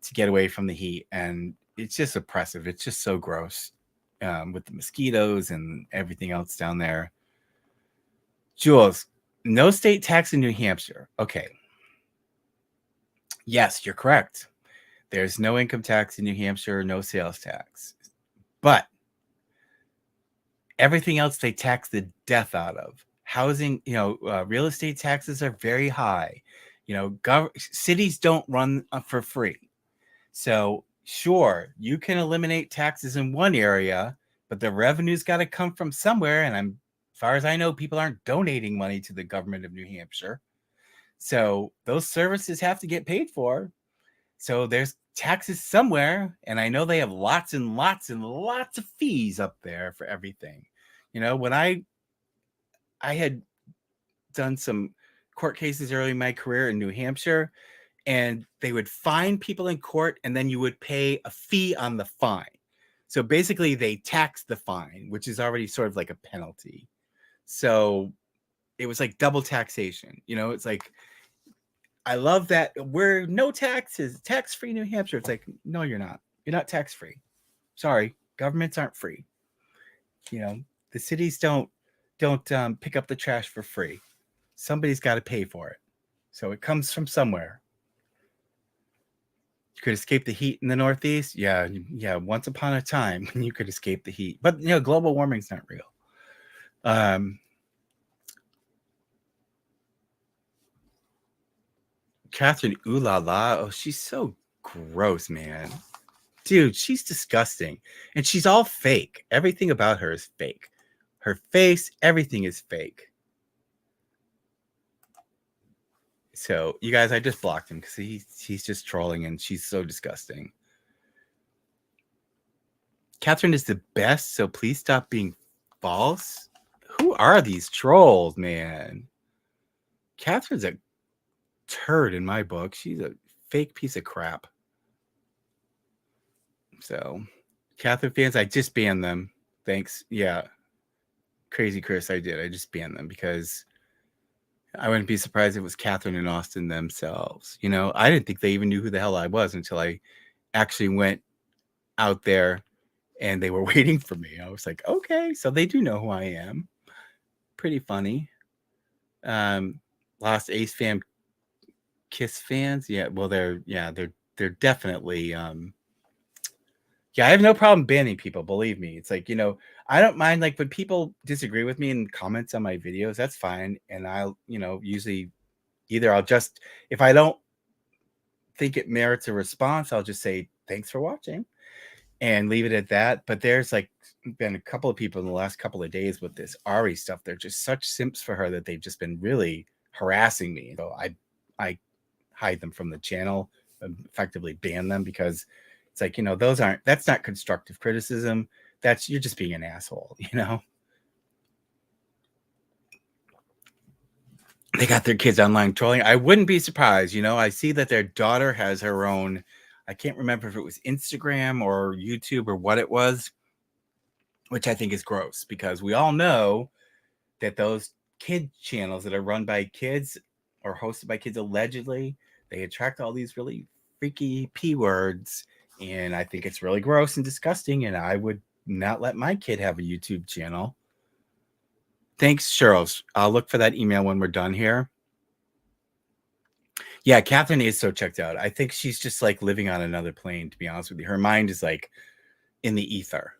to get away from the heat. And it's just oppressive. It's just so gross, with the mosquitoes and everything else down there. Jules, no state tax in New Hampshire. Okay. Yes, you're correct. There's no income tax in New Hampshire, no sales tax. But everything else they tax the death out of. Housing, you know, real estate taxes are very high. You know, cities don't run for free. So sure, you can eliminate taxes in one area, but the revenue's got to come from somewhere. And as far as I know, people aren't donating money to the government of New Hampshire. So those services have to get paid for. So there's taxes somewhere. And I know they have lots and lots and lots of fees up there for everything. You know, when I had done some court cases early in my career in New Hampshire, and they would fine people in court, and then you would pay a fee on the fine. So basically they taxed the fine, which is already sort of like a penalty. So it was like double taxation. You know, it's like, I love that we're no taxes, tax-free New Hampshire. It's like, no, you're not. You're not tax-free. Sorry, governments aren't free. You know, the cities don't pick up the trash for free. Somebody's got to pay for it. So it comes from somewhere. You could escape the heat in the Northeast. Yeah. Once upon a time, you could escape the heat, but you know, global warming's not real. Catherine, ooh la la. Oh, she's so gross, man. Dude, she's disgusting. And she's all fake. Everything about her is fake. Her face, everything is fake. So, you guys, I just blocked him because he's just trolling, and she's so disgusting. Catherine is the best, so please stop being false. Who are these trolls, man? Catherine's a turd in my book. She's a fake piece of crap. So, Catherine fans, I just banned them. Thanks. Yeah. Crazy Chris, I did. I just banned them because I wouldn't be surprised if it was Catherine and Austin themselves. You know, I didn't think they even knew who the hell I was until I actually went out there and they were waiting for me. I was like, okay, so they do know who I am. Pretty funny. Lost Ace Fam Kiss fans. Yeah, well, they're definitely yeah, I have no problem banning people, believe me. It's like, you know, I don't mind, like, when people disagree with me in comments on my videos, that's fine. And I'll, you know, usually either I'll just, if I don't think it merits a response, I'll just say, thanks for watching and leave it at that. But there's like been a couple of people in the last couple of days with this Ari stuff. They're just such simps for her that they've just been really harassing me. So I hide them from the channel, effectively ban them, because it's like, you know, that's not constructive criticism. You're just being an asshole, you know? they got their kids online trolling. I wouldn't be surprised. You know, I see that their daughter has her own, I can't remember if it was Instagram or YouTube or what it was, which I think is gross because we all know that those kid channels that are run by kids or hosted by kids, allegedly, they attract all these really freaky P words. And I think it's really gross and disgusting. And I would not let my kid have a YouTube channel. Thanks, Cheryl. I'll look for that email when we're done here. Yeah, Catherine is so checked out. I think she's just like living on another plane, to be honest with you. Her mind is like in the ether.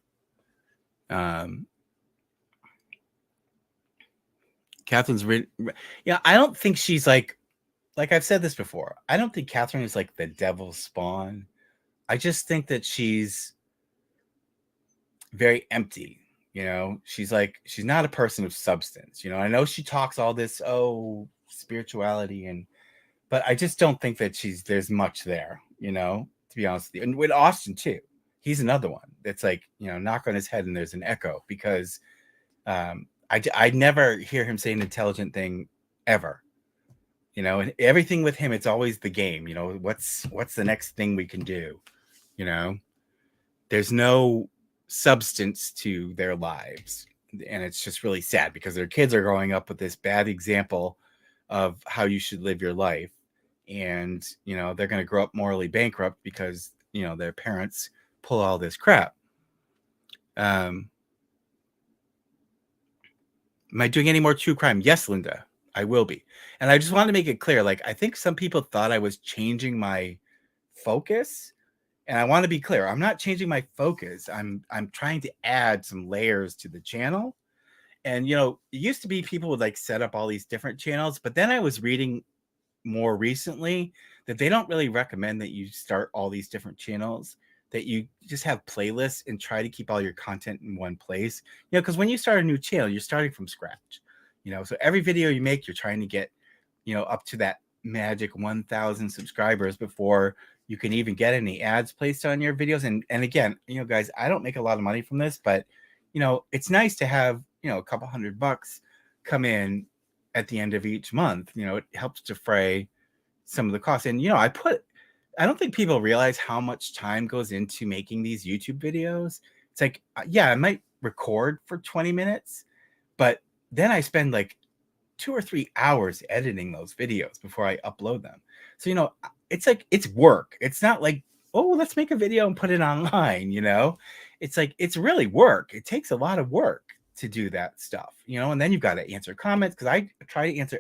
Catherine's yeah, I don't think she's like I've said this before. I don't think Catherine is like the devil's spawn. I just think that she's very empty. You know, she's not a person of substance. You know, I know she talks all this, spirituality but I just don't think that there's much there, you know, to be honest with you. And with Austin too, he's another one that's like, you know, knock on his head and there's an echo because I never hear him say an intelligent thing ever. You know, and everything with him, it's always the game. You know, what's the next thing we can do? You know, there's no substance to their lives. And it's just really sad because their kids are growing up with this bad example of how you should live your life. And, you know, they're going to grow up morally bankrupt because, you know, their parents pull all this crap. Am I doing any more true crime? Yes, Linda, I will be. And I just wanted to make it clear, like, I think some people thought I was changing my focus. And I want to be clear, I'm not changing my focus. I'm trying to add some layers to the channel. And, you know, it used to be people would like set up all these different channels, but then I was reading more recently that they don't really recommend that you start all these different channels, that you just have playlists and try to keep all your content in one place. You know, because when you start a new channel, you're starting from scratch, you know, so every video you make, you're trying to get, you know, up to that magic 1,000 subscribers before you can even get any ads placed on your videos. And again, you know, guys, I don't make a lot of money from this, but, you know, it's nice to have, you know, a couple $100 come in at the end of each month. You know, it helps defray some of the costs. And, you know, I don't think people realize how much time goes into making these YouTube videos. It's like, yeah, I might record for 20 minutes, but then I spend like 2 or 3 hours editing those videos before I upload them. So, you know, it's like, it's work. It's not like, oh, let's make a video and put it online, you know? It's like, it's really work. It takes a lot of work to do that stuff, you know? And then you've got to answer comments, because I try to answer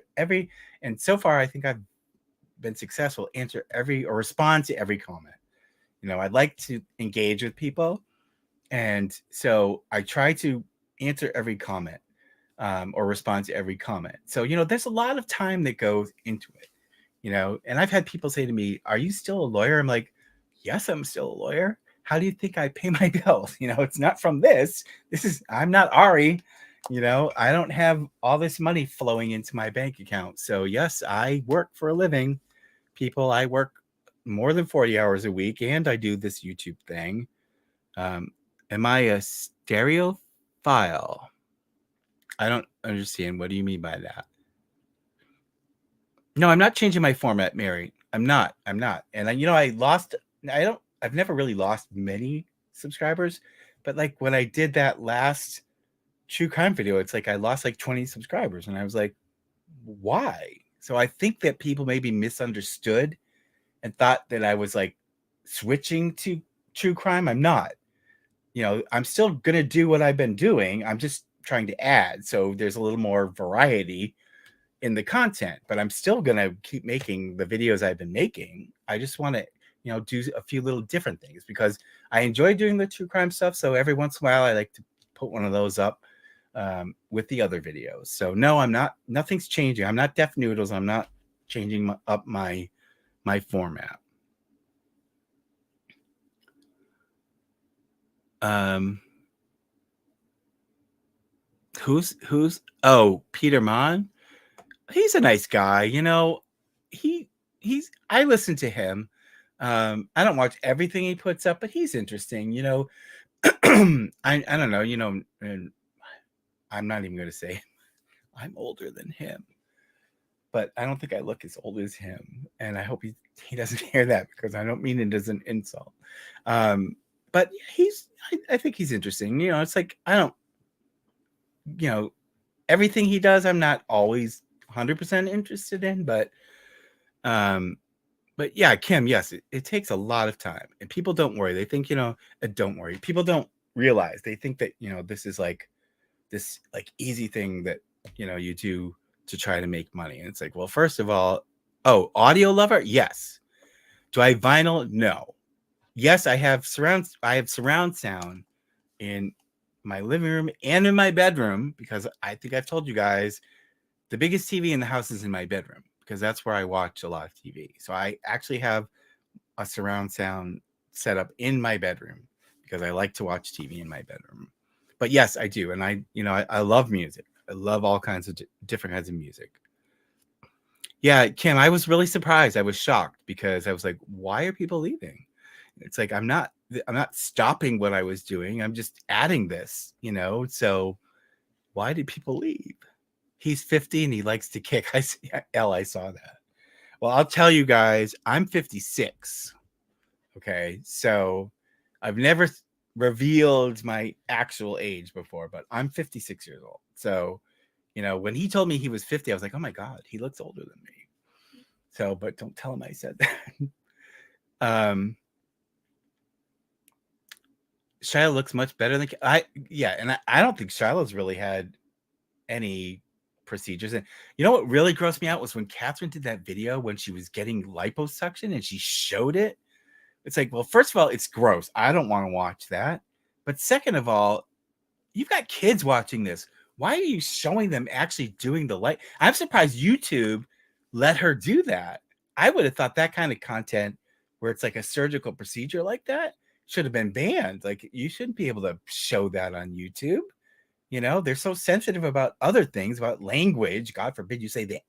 and so far I think I've been successful, answer or respond to every comment. You know, I'd like to engage with people. And so I try to answer every comment. Or respond to every comment. So, you know, there's a lot of time that goes into it, you know, and I've had people say to me, are you still a lawyer? I'm like, yes, I'm still a lawyer. How do you think I pay my bills? You know, it's not from this. I'm not Ari, you know, I don't have all this money flowing into my bank account. So yes, I work for a living. People, I work more than 40 hours a week and I do this YouTube thing. Am I a stereophile? I don't understand. What do you mean by that? No, I'm not changing my format, Mary. I'm not. And you know, I've never really lost many subscribers, but like when I did that last true crime video, it's like I lost like 20 subscribers and I was like, why? So I think that people maybe misunderstood and thought that I was like switching to true crime. I'm not. You know, I'm still going to do what I've been doing. I'm just trying to add. So there's a little more variety in the content, but I'm still going to keep making the videos I've been making. I just want to, you know, do a few little different things because I enjoy doing the true crime stuff. So every once in a while, I like to put one of those up with the other videos. So no, I'm not, nothing's changing. I'm not Deaf Noodles. I'm not changing up my format. Who's Peter Mon? He's a nice guy, you know. I listen to him. I don't watch everything he puts up, but he's interesting, you know. I don't know, you know, and I'm not even going to say I'm older than him. but I don't think I look as old as him, and I hope he doesn't hear that because I don't mean it as an insult. But I think he's interesting. You know, it's like I don't, you know, everything he does, I'm not always 100% interested in, but yeah, Kim, yes, it takes a lot of time, and people don't worry. They think, you know, don't worry. People don't realize. They think that, you know, this is like this like easy thing that, you know, you do to try to make money. And it's like, well, first of all, audio lover? Yes. Do I vinyl? No. Yes, I have surround sound in my living room and in my bedroom, because I think I've told you guys the biggest TV in the house is in my bedroom because that's where I watch a lot of TV. So I actually have a surround sound set up in my bedroom because I like to watch TV in my bedroom. But yes, I do. And I love music. I love all kinds of different kinds of music. Yeah, Kim, I was really surprised. I was shocked because I was like, why are people leaving? It's like, I'm not stopping what I was doing. I'm just adding this, you know? So why did people leave? He's 50 and he likes to kick. I saw that. Well, I'll tell you guys, I'm 56. Okay. So I've never revealed my actual age before, but I'm 56 years old. So, you know, when he told me he was 50, I was like, oh my God, he looks older than me. So, but don't tell him I said that. Shyla looks much better than and I don't think Shyla's really had any procedures. And you know what really grossed me out was when Catherine did that video when she was getting liposuction and she showed it. It's like, well, first of all, it's gross. I don't want to watch that. But second of all, you've got kids watching this. Why are you showing them actually doing the light? I'm surprised YouTube let her do that. I would have thought that kind of content where it's like a surgical procedure like that should have been banned. Like, you shouldn't be able to show that on YouTube. You know, they're so sensitive about other things, about language. God forbid you say the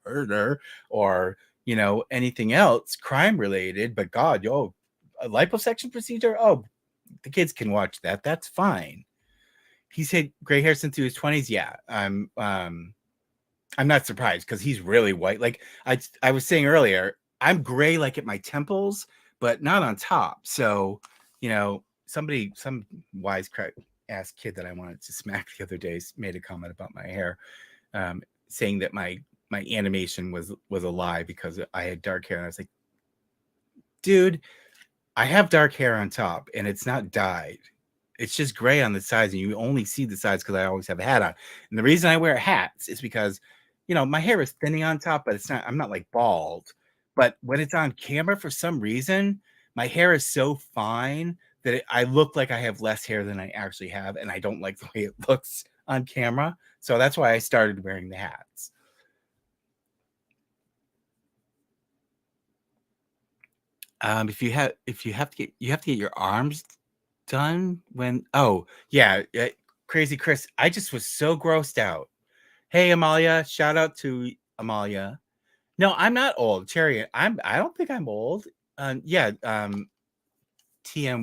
murder or, you know, anything else crime related. But God, a liposuction procedure? Oh, the kids can watch that. That's fine. He's had gray hair since he was 20s. Yeah, I'm not surprised because he's really white. Like I was saying earlier, I'm gray like at my temples, but not on top. So, you know, some wisecrack ass kid that I wanted to smack the other day made a comment about my hair, saying that my animation was a lie because I had dark hair. And I was like, dude, I have dark hair on top and it's not dyed. It's just gray on the sides, and you only see the sides because I always have a hat on. And the reason I wear hats is because, you know, my hair is thinning on top, but I'm not like bald. But when it's on camera, for some reason, my hair is so fine that I look like I have less hair than I actually have, and I don't like the way it looks on camera. So that's why I started wearing the hats. If you have to get your arms done Crazy Chris, I just was so grossed out. Hey Amalia, shout out to Amalia. No, I'm not old, Chariot. I don't think I'm old. TM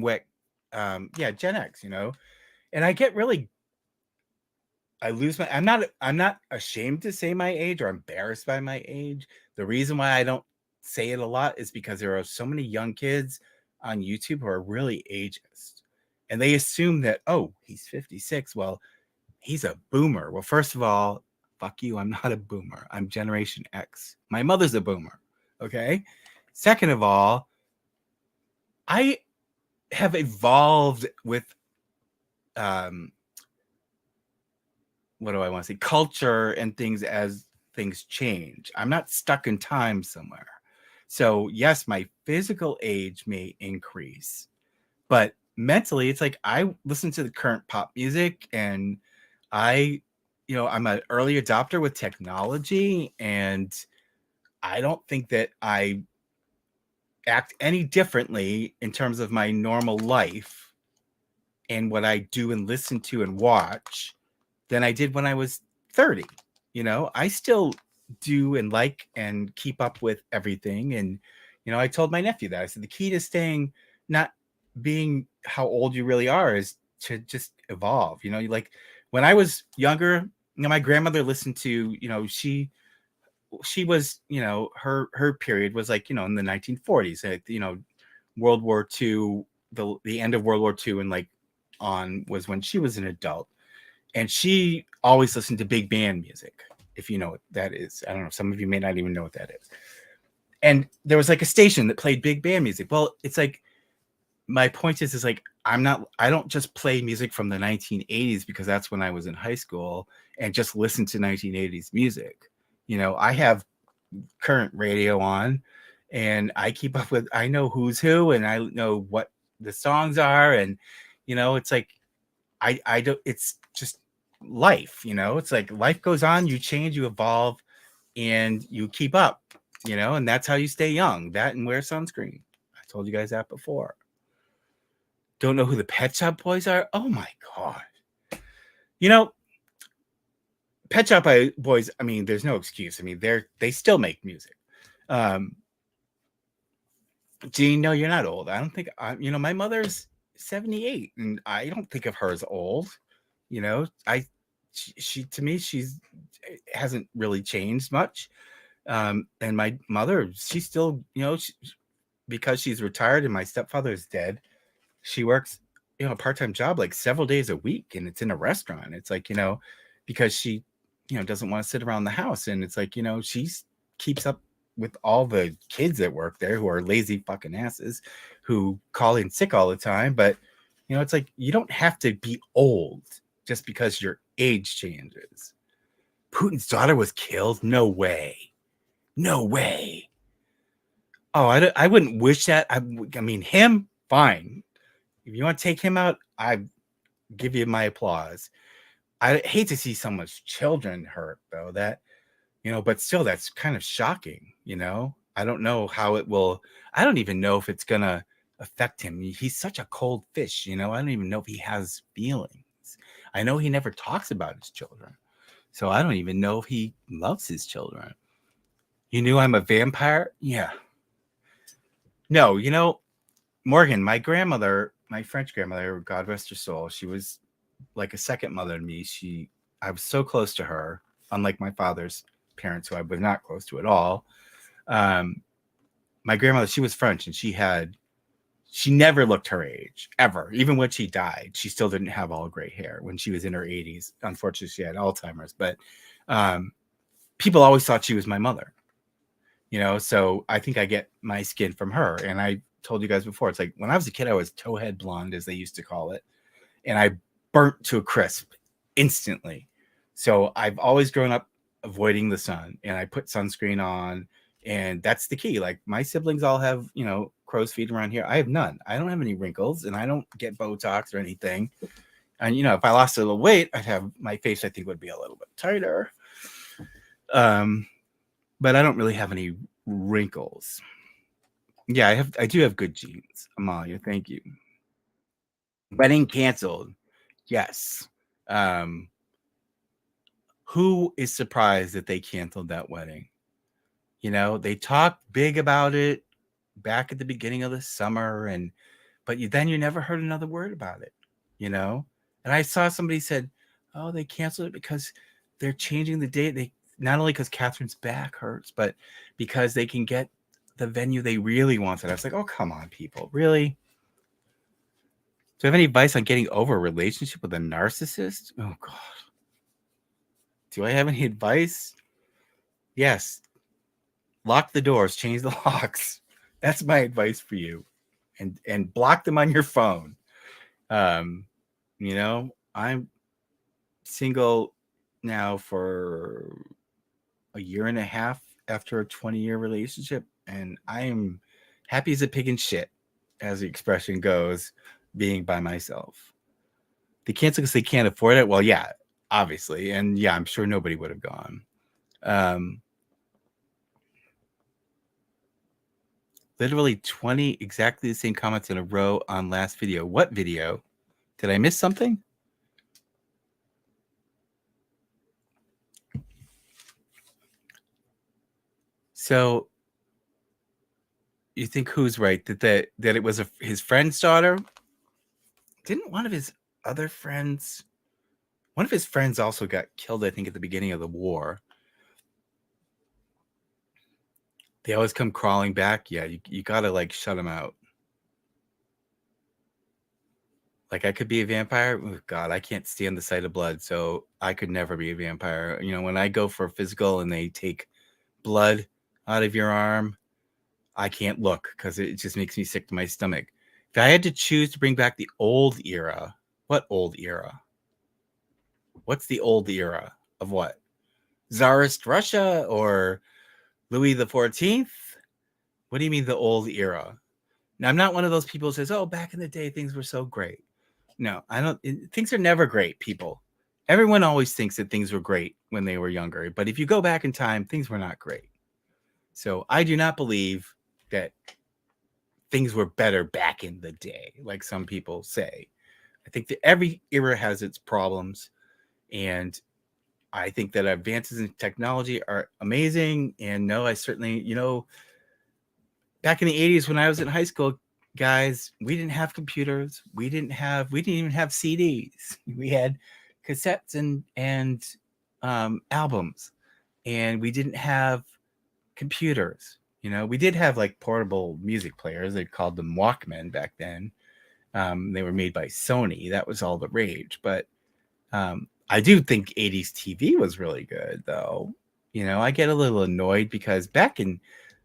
Wick, Gen X, you know. And I'm not ashamed to say my age or embarrassed by my age. The reason why I don't say it a lot is because there are so many young kids on YouTube who are really ageist. And they assume that, oh, he's 56. Well, he's a boomer. Well, first of all, fuck you. I'm not a boomer. I'm Generation X. My mother's a boomer. Okay. Second of all, I have evolved with, what do I want to say? Culture and things as things change. I'm not stuck in time somewhere. So yes, my physical age may increase, but mentally it's like I listen to the current pop music and I'm an early adopter with technology, and I don't think that I act any differently in terms of my normal life and what I do and listen to and watch than I did when I was 30. You know, I still do and like and keep up with everything. And, you know, I told my nephew that. I said, the key to not being how old you really are is to just evolve. You know, like when I was younger, you know, my grandmother listened to, you know, she she was, you know, her period was like, you know, in the 1940s, you know, World War II, the end of World War II and like on was when she was an adult. And she always listened to big band music, if you know what that is. I don't know. Some of you may not even know what that is. And there was like a station that played big band music. Well, it's like, my point is like, I don't just play music from the 1980s because that's when I was in high school and just listen to 1980s music. You know, I have current radio on and I keep up with, I know who's who and I know what the songs are. And, you know, it's like, I don't, it's just life, you know, it's like life goes on, you change, you evolve, and you keep up, you know, and that's how you stay young. That and wear sunscreen. I told you guys that before. Don't know who the Pet Shop Boys are? Oh my God. You know, Pet Shop Boys, I mean, there's no excuse. I mean, they still make music. Gene, no, you're not old. I don't think, you know, my mother's 78 and I don't think of her as old. You know, she to me, she's hasn't really changed much. And my mother, she's still, you know, because she's retired and my stepfather is dead, she works, you know, a part-time job like several days a week and it's in a restaurant. It's like, you know, because she, you know, doesn't want to sit around the house. And it's like, you know, keeps up with all the kids that work there who are lazy fucking asses who call in sick all the time. But, you know, it's like, you don't have to be old just because your age changes. Putin's daughter was killed? No way. No way. Oh, I wouldn't wish that. I mean, him, fine. If you want to take him out, I give you my applause. I hate to see so much children hurt, though. That, you know, but still, that's kind of shocking. You know, I don't know how it will. I don't even know if it's gonna affect him. He's such a cold fish. You know, I don't even know if he has feelings. I know he never talks about his children, so I don't even know if he loves his children. You knew I'm a vampire? Yeah. No, you know, Morgan, my grandmother, my French grandmother, God rest her soul, she was like a second mother to me. I was so close to her, unlike my father's parents, who I was not close to at all. My grandmother, she was French, and she never looked her age ever. Even when she died, she still didn't have all gray hair when she was in her 80s. Unfortunately, she had Alzheimer's, but people always thought she was my mother. You know, so I think I get my skin from her. And I told you guys before, it's like when I was a kid, I was towhead blonde, as they used to call it, and I burnt to a crisp instantly. So I've always grown up avoiding the sun, and I put sunscreen on, and that's the key. Like my siblings all have, you know, crow's feet around here. I have none. I don't have any wrinkles, and I don't get Botox or anything. And you know, if I lost a little weight, I'd have my face, I think, would be a little bit tighter. But I don't really have any wrinkles. Yeah, I do have good genes, Amalia. Thank you. Wedding canceled. Yes. Who is surprised that they canceled that wedding? You know, they talked big about it back at the beginning of the summer, but then you never heard another word about it, you know? And I saw somebody said, oh, they canceled it because they're changing the date. They not only because Catherine's back hurts, but because they can get the venue they really wanted. I was like, oh, come on, people. Really? Do you have any advice on getting over a relationship with a narcissist? Oh, God. Do I have any advice? Yes. Lock the doors, change the locks. That's my advice for you. And block them on your phone. You know, I'm single now for a year and a half after a 20-year relationship, and I am happy as a pig in shit, as the expression goes, being by myself. They cancel because they can't afford it. Well, yeah, obviously. And yeah, I'm sure nobody would have gone. Literally 20 exactly the same comments in a row on last video. What video? Did I miss something? So you think who's right? That it was his friend's daughter? Didn't one of his friends also got killed, I think, at the beginning of the war. They always come crawling back. Yeah, you gotta like shut them out. Like I could be a vampire. Oh, God, I can't stand the sight of blood, so I could never be a vampire. You know, when I go for a physical and they take blood out of your arm, I can't look because it just makes me sick to my stomach. If I had to choose to bring back the old era, what old era? What's the old era of what? Tsarist Russia or Louis the 14th? What do you mean the old era? Now, I'm not one of those people who says, oh, back in the day, things were so great. No, I don't. Things are never great, people. Everyone always thinks that things were great when they were younger. But if you go back in time, things were not great. So I do not believe that things were better back in the day, like some people say. I think that every era has its problems. And I think that advances in technology are amazing. And no, I certainly, back in the 80s when I was in high school, guys, we didn't have computers. We didn't even have CDs. We had cassettes and albums, and we didn't have computers. We did have like portable music players. They called them Walkman back then. They were made by Sony. That was all the rage. But I do think 80s TV was really good, though. I get a little annoyed because back in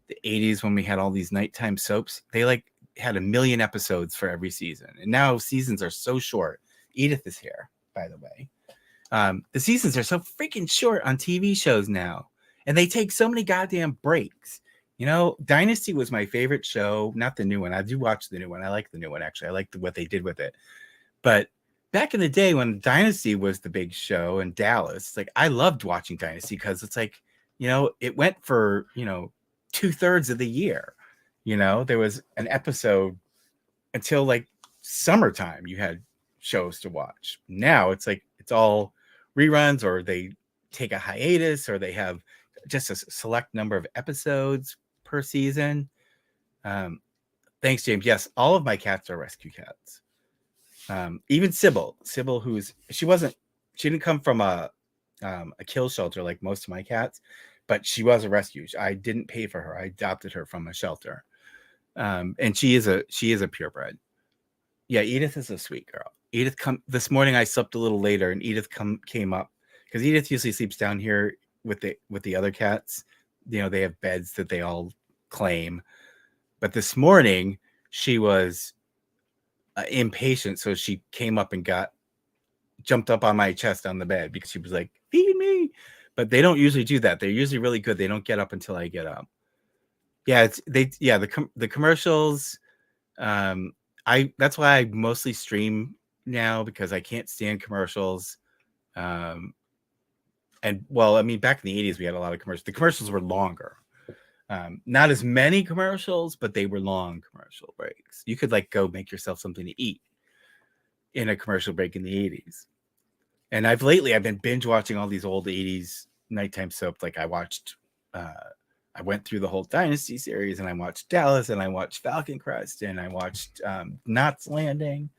the 80s when we had all these nighttime soaps, they like had 1 million episodes for every season. And now seasons are so short. Edith is here, by the way. The seasons are so freaking short on TV shows now. And they take so many goddamn breaks. Dynasty was my favorite show. Not the new one. I do watch the new one. I like the new one, actually. I like what they did with it. But back in the day when Dynasty was the big show in Dallas, like I loved watching Dynasty because it's like, it went for, 2/3 of the year. There was an episode until like summertime. You had shows to watch. Now it's like it's all reruns, or they take a hiatus, or they have just a select number of episodes per season. Thanks, James. Yes, all of my cats are rescue cats. Even Sybil, she didn't come from a kill shelter like most of my cats, but she was a rescue. I didn't pay for her. I adopted her from a shelter. And she is a purebred. Yeah, Edith is a sweet girl. Edith this morning I slept a little later, and Edith came up because Edith usually sleeps down here with the other cats. They have beds that they all claim. But this morning she was impatient, so she came up and jumped up on my chest on the bed because she was like, feed me. But they don't usually do that. They're usually really good. They don't get up until I get up. Yeah, the commercials. That's why I mostly stream now, because I can't stand commercials. And well, I mean, back in the 80s we had a lot of commercials. The commercials were longer. Not as many commercials, but they were long commercial breaks. You could like go make yourself something to eat in a commercial break in the 80s. And I've been binge watching all these old 80s nighttime soaps. Like I went through the whole Dynasty series, and I watched Dallas, and I watched Falcon Crest, and I watched Knots Landing.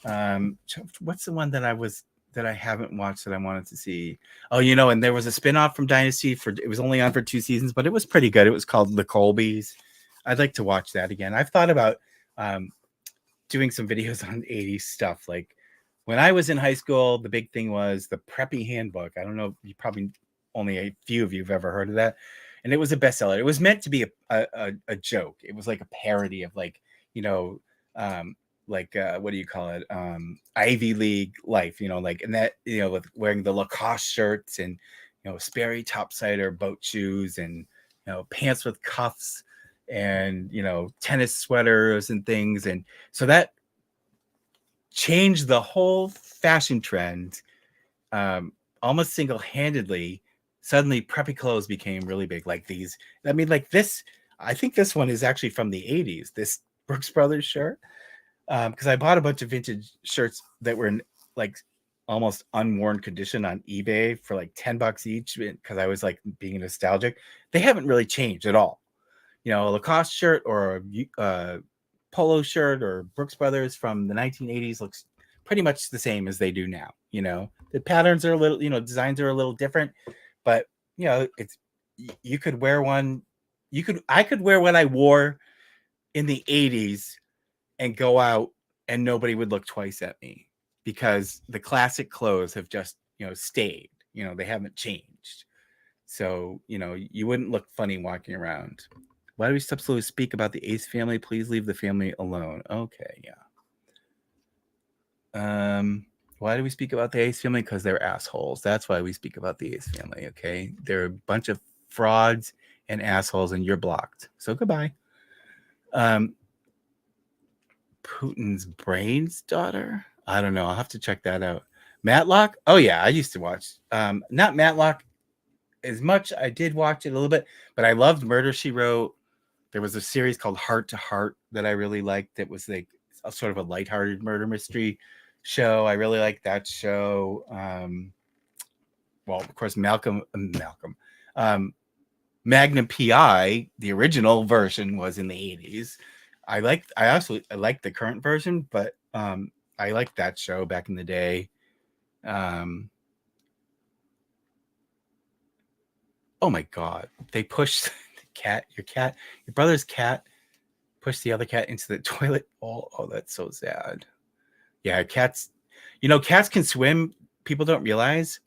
What's the one that I haven't watched that I wanted to see? Oh, and there was a spinoff from Dynasty it was only on for 2 seasons, but it was pretty good. It was called The Colbys. I'd like to watch that again. I've thought about doing some videos on 80s stuff. Like when I was in high school, the big thing was the Preppy Handbook. I don't know, you probably only a few of you have ever heard of that. And it was a bestseller. It was meant to be a joke. It was like a parody of like, what do you call it? Ivy League life, and that, with wearing the Lacoste shirts and, Sperry topsider boat shoes and, pants with cuffs and, tennis sweaters and things. And so that changed the whole fashion trend almost single-handedly. Suddenly preppy clothes became really big. Like these, I mean, like this, I think this one is actually from the 80s, this Brooks Brothers shirt. Because I bought a bunch of vintage shirts that were in like almost unworn condition on eBay for like $10 each, because I was like being nostalgic. They haven't really changed at all. A Lacoste shirt or a polo shirt or Brooks Brothers from the 1980s looks pretty much the same as they do now. The patterns are a little, designs are a little different, but it's, you could wear one I could wear what I wore in the 80s and go out and nobody would look twice at me because the classic clothes have just, stayed. They haven't changed. So, you wouldn't look funny walking around. Why do we subtly speak about the Ace family? Please leave the family alone. Okay, yeah. Why do we speak about the Ace family? Because they're assholes. That's why we speak about the Ace family, okay? They're a bunch of frauds and assholes, and you're blocked. So goodbye. Putin's brain's daughter? I don't know. I'll have to check that out. Matlock? Oh, yeah, I used to watch. Not Matlock as much. I did watch it a little bit, but I loved Murder, She Wrote. There was a series called Heart to Heart that I really liked. That was like a sort of a lighthearted murder mystery show. I really liked that show. Well, of course, Magnum PI, the original version, was in the 80s. I liked the current version, but I liked that show back in the day. Oh my God, they pushed your brother's cat pushed the other cat into the toilet. Oh, that's so sad. Yeah, cats can swim. People don't realize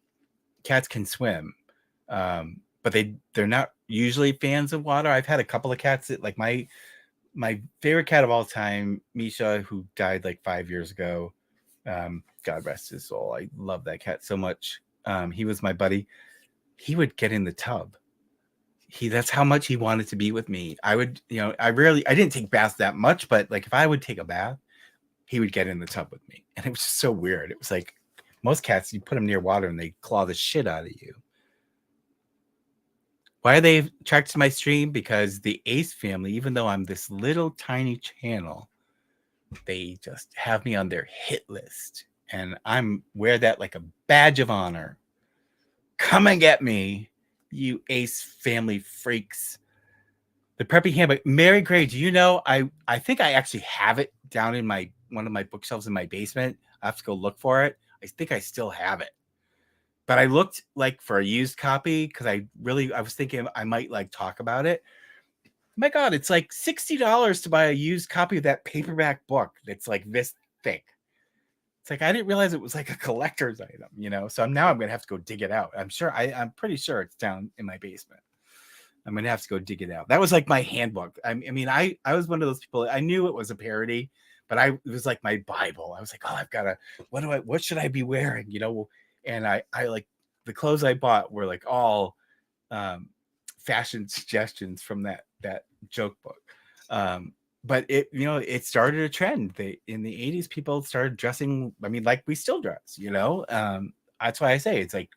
cats can swim, but they're not usually fans of water. I've had a couple of cats that, like, my favorite cat of all time, Misha, who died like 5 years ago. God rest his soul. I love that cat so much. He was my buddy. He would get in the tub. That's how much he wanted to be with me. I would, I didn't take baths that much, but like if I would take a bath, he would get in the tub with me. And it was just so weird. It was like most cats, you put them near water and they claw the shit out of you. Why are they attracted to my stream? Because the Ace family, even though I'm this little tiny channel, they just have me on their hit list. And I'm wear that like a badge of honor. Come and get me, you Ace family freaks. The preppy handbook. Mary Gray, do you know? I think I actually have it down in one of my bookshelves in my basement. I have to go look for it. I think I still have it. But I looked like for a used copy because I was thinking I might like talk about it. My God, it's like $60 to buy a used copy of that paperback book that's like this thick. It's like I didn't realize it was like a collector's item, So now I'm gonna have to go dig it out. I'm pretty sure it's down in my basement. I'm gonna have to go dig it out. That was like my handbook. I was one of those people. I knew it was a parody, but it was like my Bible. I was like, oh, I've got to. What should I be wearing? And I like the clothes I bought were like all fashion suggestions from that joke book. But it started a trend. In the 80s, people started dressing. Like we still dress. That's why I say it's like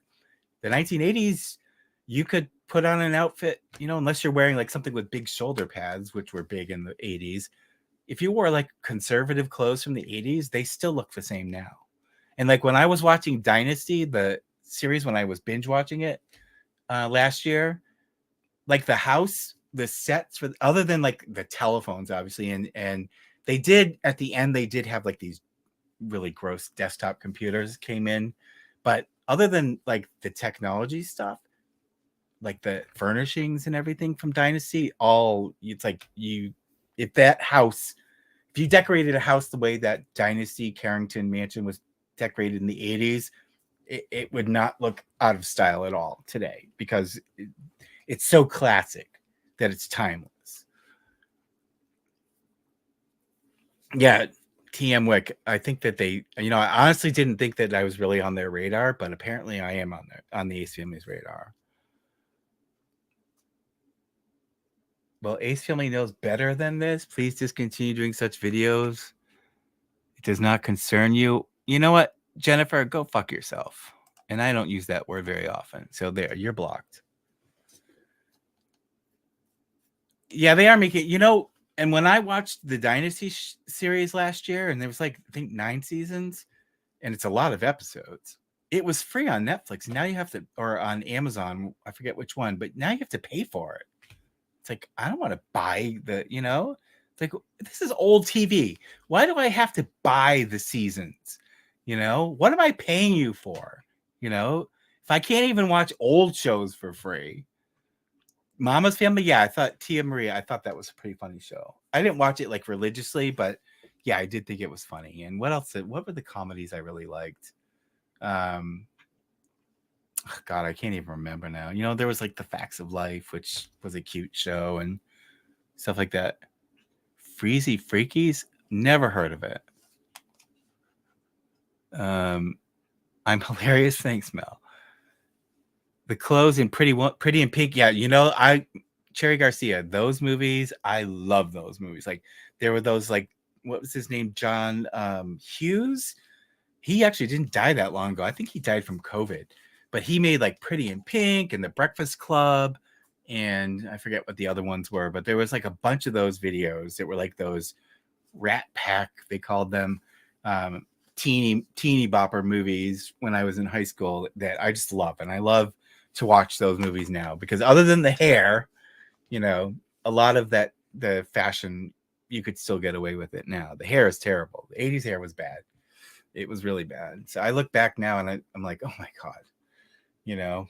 the 1980s. You could put on an outfit, unless you're wearing like something with big shoulder pads, which were big in the 80s. If you wore like conservative clothes from the 80s, they still look the same now. And like when I was watching Dynasty, the series, when I was binge watching it last year, like the house, the sets for other than like the telephones, obviously, and they did at the end, they did have like these really gross desktop computers came in, but other than like the technology stuff, like the furnishings and everything from Dynasty, it's like if you decorated a house the way that Dynasty Carrington Mansion was decorated in the 80s, it would not look out of style at all today because it's so classic that it's timeless. Yeah, TM Wick. I think that I honestly didn't think that I was really on their radar, but apparently I am on the Ace Family's radar. Well, Ace Family knows better than this. Please discontinue doing such videos. It does not concern you. You know what, Jennifer? Go fuck yourself. And I don't use that word very often. So there, you're blocked. Yeah, they are making, and when I watched the Dynasty series last year, and there was like, I think 9 seasons, and it's a lot of episodes. It was free on Netflix. Now you have to, or on Amazon, I forget which one, but now you have to pay for it. It's like, I don't want to buy it's like, this is old TV. Why do I have to buy the seasons? What am I paying you for? If I can't even watch old shows for free. Mama's Family, yeah, I thought Tia Maria, I thought that was a pretty funny show. I didn't watch it like religiously, but yeah, I did think it was funny. And what else? What were the comedies I really liked? God, I can't even remember now. You know, there was like The Facts of Life, which was a cute show and stuff like that. Freezy Freakies, never heard of it. I'm hilarious. Thanks, Mel. The Clothes and Pretty in Pink. Yeah, you know, Cherry Garcia, those movies, I love those movies. Like there were those like, what was his name? John Hughes. He actually didn't die that long ago. I think he died from COVID, but he made like Pretty in Pink and The Breakfast Club. And I forget what the other ones were, but there was like a bunch of those videos that were like those Rat Pack, they called them, teeny bopper movies when I was in high school that I just love. And I love to watch those movies now because other than the hair, you know, a lot of that, the fashion, you could still get away with it now. The hair is terrible. The 80s hair was bad. It was really bad. So I look back now and I'm like, oh my God, you know,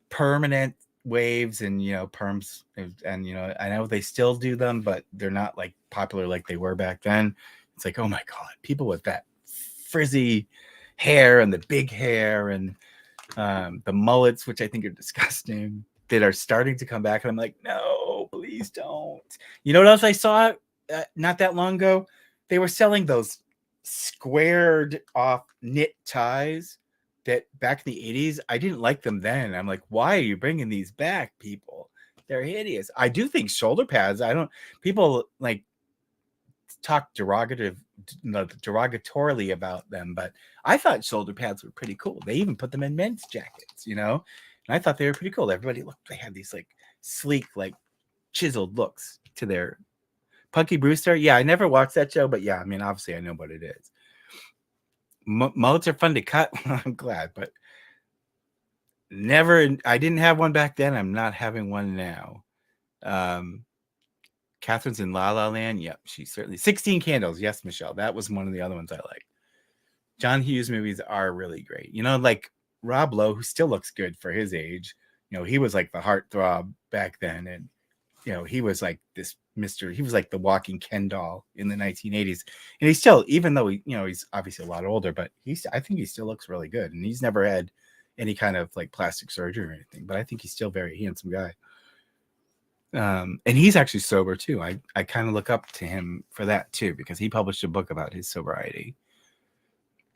permanent waves and, you know, perms. And, you know, I know they still do them, but they're not like popular like they were back then. It's like, oh my God, people with that frizzy hair and the big hair and the mullets, which I think are disgusting, that are starting to come back. And I'm like, no, please don't. You know what else I saw not that long ago? They were selling those squared off knit ties that back in the 80s, I didn't like them then. I'm like, why are you bringing these back, people? They're hideous. I do think shoulder pads, people like talk derogatorily about them, but I thought shoulder pads were pretty cool. They even put them in men's jackets, you know, and I thought they were pretty cool. Everybody looked, they had these like sleek, like chiseled looks to their Punky Brewster. Yeah, I never watched that show, but yeah, I mean, obviously I know what it is. Mullets are fun to cut. I'm glad, but I didn't have one back then. I'm not having one now. Catherine's in La La Land. Yep, she's certainly 16 Candles. Yes, Michelle. That was one of the other ones I like. John Hughes movies are really great. You know, like Rob Lowe, who still looks good for his age. You know, he was like the heartthrob back then. And, you know, he was like this he was like the walking Ken doll in the 1980s. And he's still, even though he's obviously a lot older, but I think he still looks really good. And he's never had any kind of like plastic surgery or anything, but I think he's still a very handsome guy. And he's actually sober too. I kind of look up to him for that too, because he published a book about his sobriety.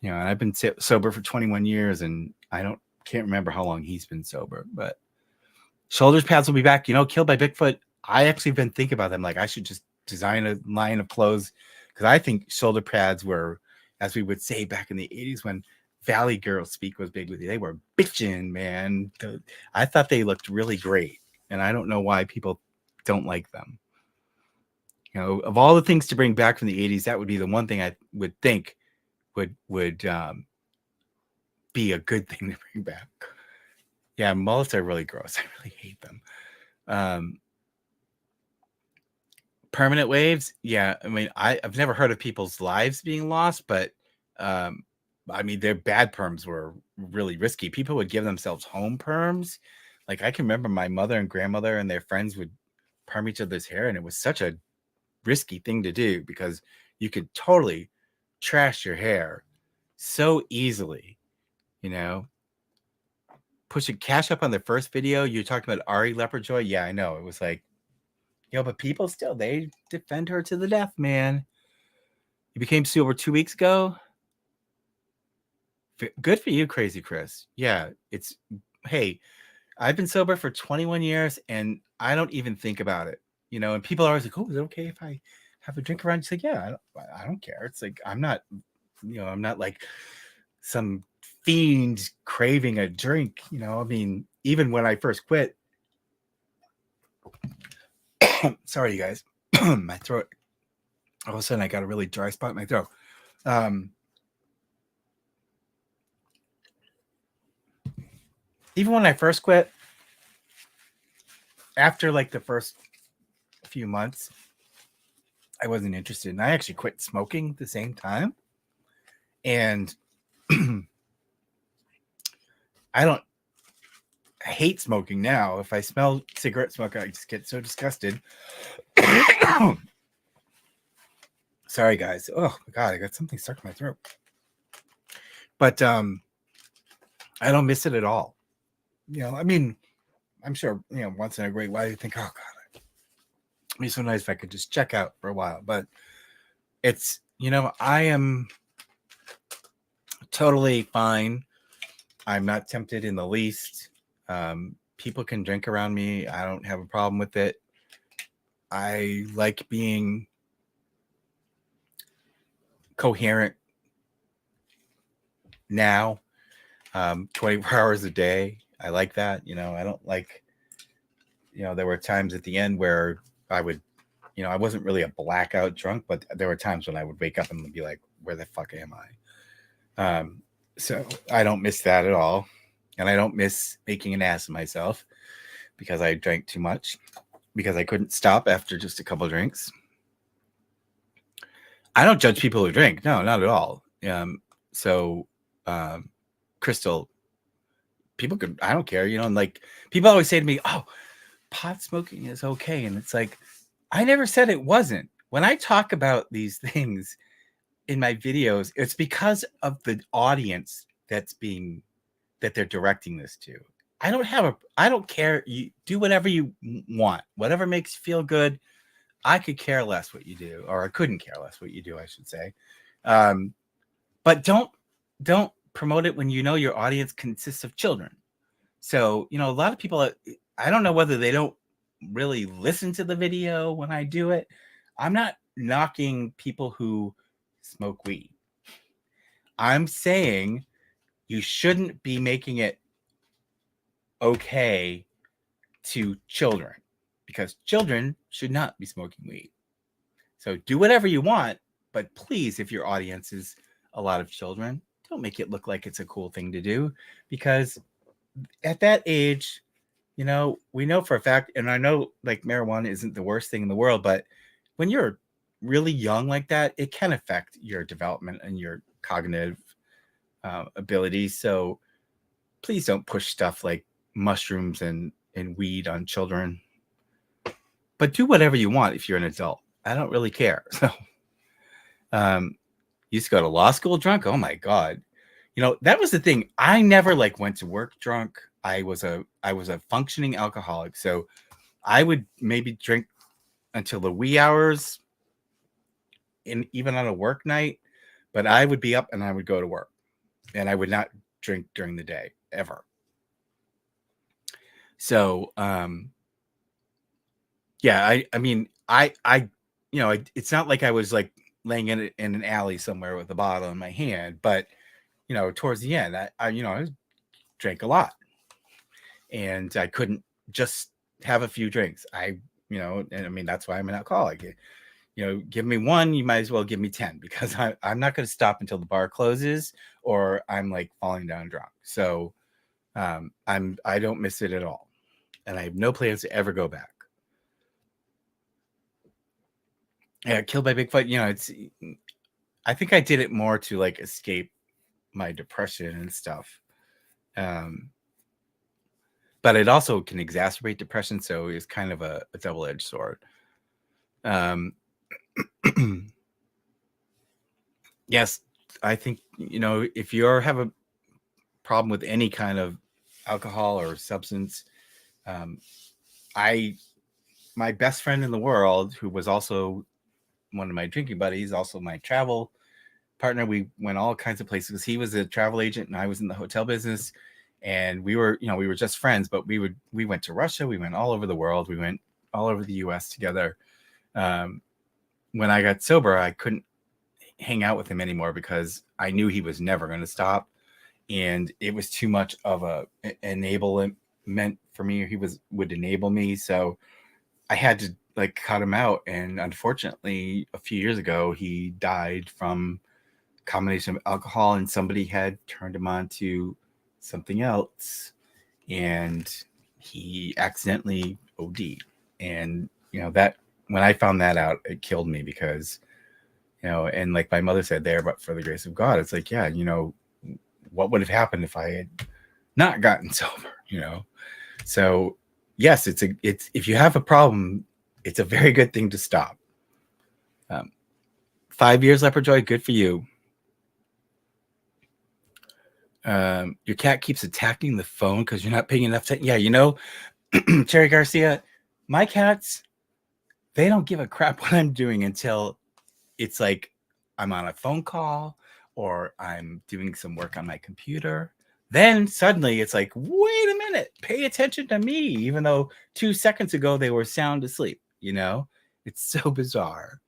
You know, and I've been sober for 21 years and can't remember how long he's been sober, but shoulders pads will be back. You know, Killed by Bigfoot. I actually been thinking about them. Like I should just design a line of clothes because I think shoulder pads were, as we would say back in the 80s when Valley Girl speak was big with you. They were bitching, man. I thought they looked really great. And I don't know why people don't like them. You know, of all the things to bring back from the 80s, that would be the one thing I would think would be a good thing to bring back. Yeah, mullets are really gross. I really hate them. Permanent waves. Yeah, I mean, I've never heard of people's lives being lost, but I mean, their bad perms were really risky. People would give themselves home perms. Like I can remember my mother and grandmother and their friends would perm each other's hair, and it was such a risky thing to do because you could totally trash your hair so easily. You know, pushing Cash Up on the first video, you talking about Ari Leperjoy. Yeah, I know. It was like, but people still, they defend her to the death, man. You became sober 2 weeks ago. Good for you, Crazy Chris. Yeah, hey, I've been sober for 21 years and I don't even think about it. You know, and people are always like, oh, is it okay if I have a drink around? It's like, yeah, I don't care. It's like, I'm not like some fiend craving a drink. You know, I mean, even when I first quit, sorry, you guys, my throat, all of a sudden I got a really dry spot in my throat. Even when I first quit, after like the first few months, I wasn't interested. And I actually quit smoking at the same time. And I I hate smoking now. If I smell cigarette smoke, I just get so disgusted. Sorry, guys. Oh my god, I got something stuck in my throat. But I don't miss it at all. You know, I mean, I'm sure, you know, once in a great while you think, oh god, it'd be so nice if I could just check out for a while. But it's, you know, I am totally fine. I'm not tempted in the least. People can drink around me. I don't have a problem with it. I like being coherent now, 24 hours a day. I like that. You know, I don't like, you know, there were times at the end where I would, you know, I wasn't really a blackout drunk, but there were times when I would wake up and be like, where the fuck am I? So I don't miss that at all. And I don't miss making an ass of myself because I drank too much, because I couldn't stop after just a couple of drinks. I don't judge people who drink. No, not at all. Crystal, people could, I don't care, you know, and like people always say to me, oh, pot smoking is okay. And it's like, I never said it wasn't. When I talk about these things in my videos, it's because of the audience that they're directing this to. I don't care. You do whatever you want, whatever makes you feel good. I could care less what you do, or I couldn't care less what you do, I should say. But don't promote it when you know your audience consists of children. So, you know, a lot of people, I don't know whether they don't really listen to the video when I do it. I'm not knocking people who smoke weed. I'm saying you shouldn't be making it okay to children, because children should not be smoking weed. So do whatever you want, but please, if your audience is a lot of children, don't make it look like it's a cool thing to do, because at that age, you know, we know for a fact, and I know like marijuana isn't the worst thing in the world, but when you're really young like that, it can affect your development and your cognitive abilities. So please don't push stuff like mushrooms and weed on children. But do whatever you want if you're an adult. I don't really care. So used to go to law school drunk. Oh my God. You know, that was the thing. I never like went to work drunk. I was a functioning alcoholic. So I would maybe drink until the wee hours, and even on a work night, but I would be up and I would go to work, and I would not drink during the day ever. So, yeah, I mean, you know, it's not like I was like laying in an alley somewhere with a bottle in my hand, but you know, towards the end, I drank a lot, and I couldn't just have a few drinks. You know, and I mean, that's why I'm an alcoholic. You know, give me one, you might as well give me 10, because I'm not going to stop until the bar closes or I'm like falling down drunk. So I don't miss it at all, and I have no plans to ever go back. Yeah, Killed by Bigfoot. You know, I think I did it more to like escape my depression and stuff. But it also can exacerbate depression, so it's kind of a double-edged sword. Yes, I think, you know, if you have a problem with any kind of alcohol or substance, my best friend in the world, who was also one of my drinking buddies, also my travel partner, we went all kinds of places. He was a travel agent and I was in the hotel business, and we were just friends, but we went to Russia, we went all over the world, we went all over the US together. When I got sober, I couldn't hang out with him anymore because I knew he was never going to stop, and it was too much of a enablement for me. He would enable me, so I had to like cut him out. And unfortunately, a few years ago, he died from a combination of alcohol, and somebody had turned him on to something else, and he accidentally OD'd. And you know, that when I found that out, it killed me, because you know, and like my mother said there, but for the grace of God, it's like, yeah, you know, what would have happened if I had not gotten sober? you know. So yes, it's if you have a problem, it's a very good thing to stop. 5 years, Leopard Joy, good for you. Your cat keeps attacking the phone because you're not paying enough attention. Yeah, you know, Cherry Garcia, my cats, they don't give a crap what I'm doing until it's like I'm on a phone call or I'm doing some work on my computer. Then suddenly it's like, wait a minute, pay attention to me, even though 2 seconds ago they were sound asleep, you know? It's so bizarre.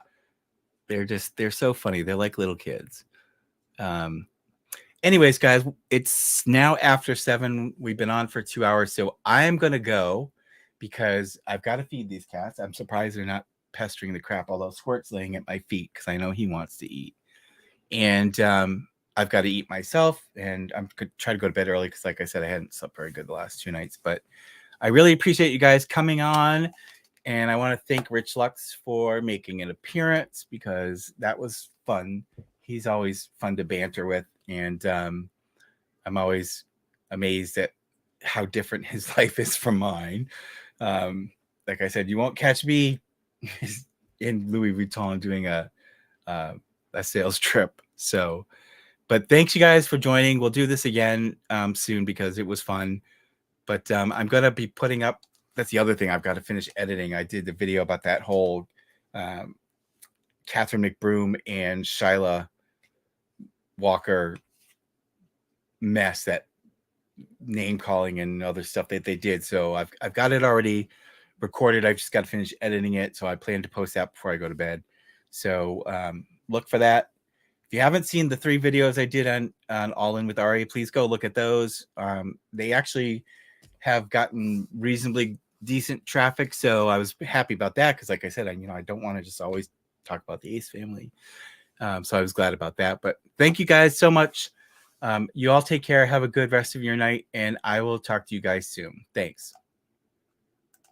They're so funny. They're like little kids. Anyways, guys, it's now after 7. We've been on for 2 hours, so I'm gonna go because I've got to feed these cats. I'm surprised they're not pestering the crap, although Squirt's laying at my feet because I know he wants to eat. And I've got to eat myself, and I'm gonna try to go to bed early because, like I said, I hadn't slept very good the last 2 nights. But I really appreciate you guys coming on, and I want to thank Rich Lux for making an appearance because that was fun. He's always fun to banter with, and I'm always amazed at how different his life is from mine. Like I said, you won't catch me in Louis Vuitton doing a sales trip. So, but thanks you guys for joining. We'll do this again soon because it was fun. But I'm gonna be putting up. That's the other thing. I've got to finish editing. I did the video about that whole Catherine McBroom and Shyla Walker mess, that name calling and other stuff that they did. So I've got it already recorded. I've just got to finish editing it. So I plan to post that before I go to bed. So look for that. If you haven't seen the 3 videos I did on All In with Ari, please go look at those. They actually have gotten reasonably decent traffic, so I was happy about that because, like I said, I don't want to just always talk about the Ace family. So I was glad about that. But thank you guys so much. You all take care. Have a good rest of your night, and I will talk to you guys soon. Thanks.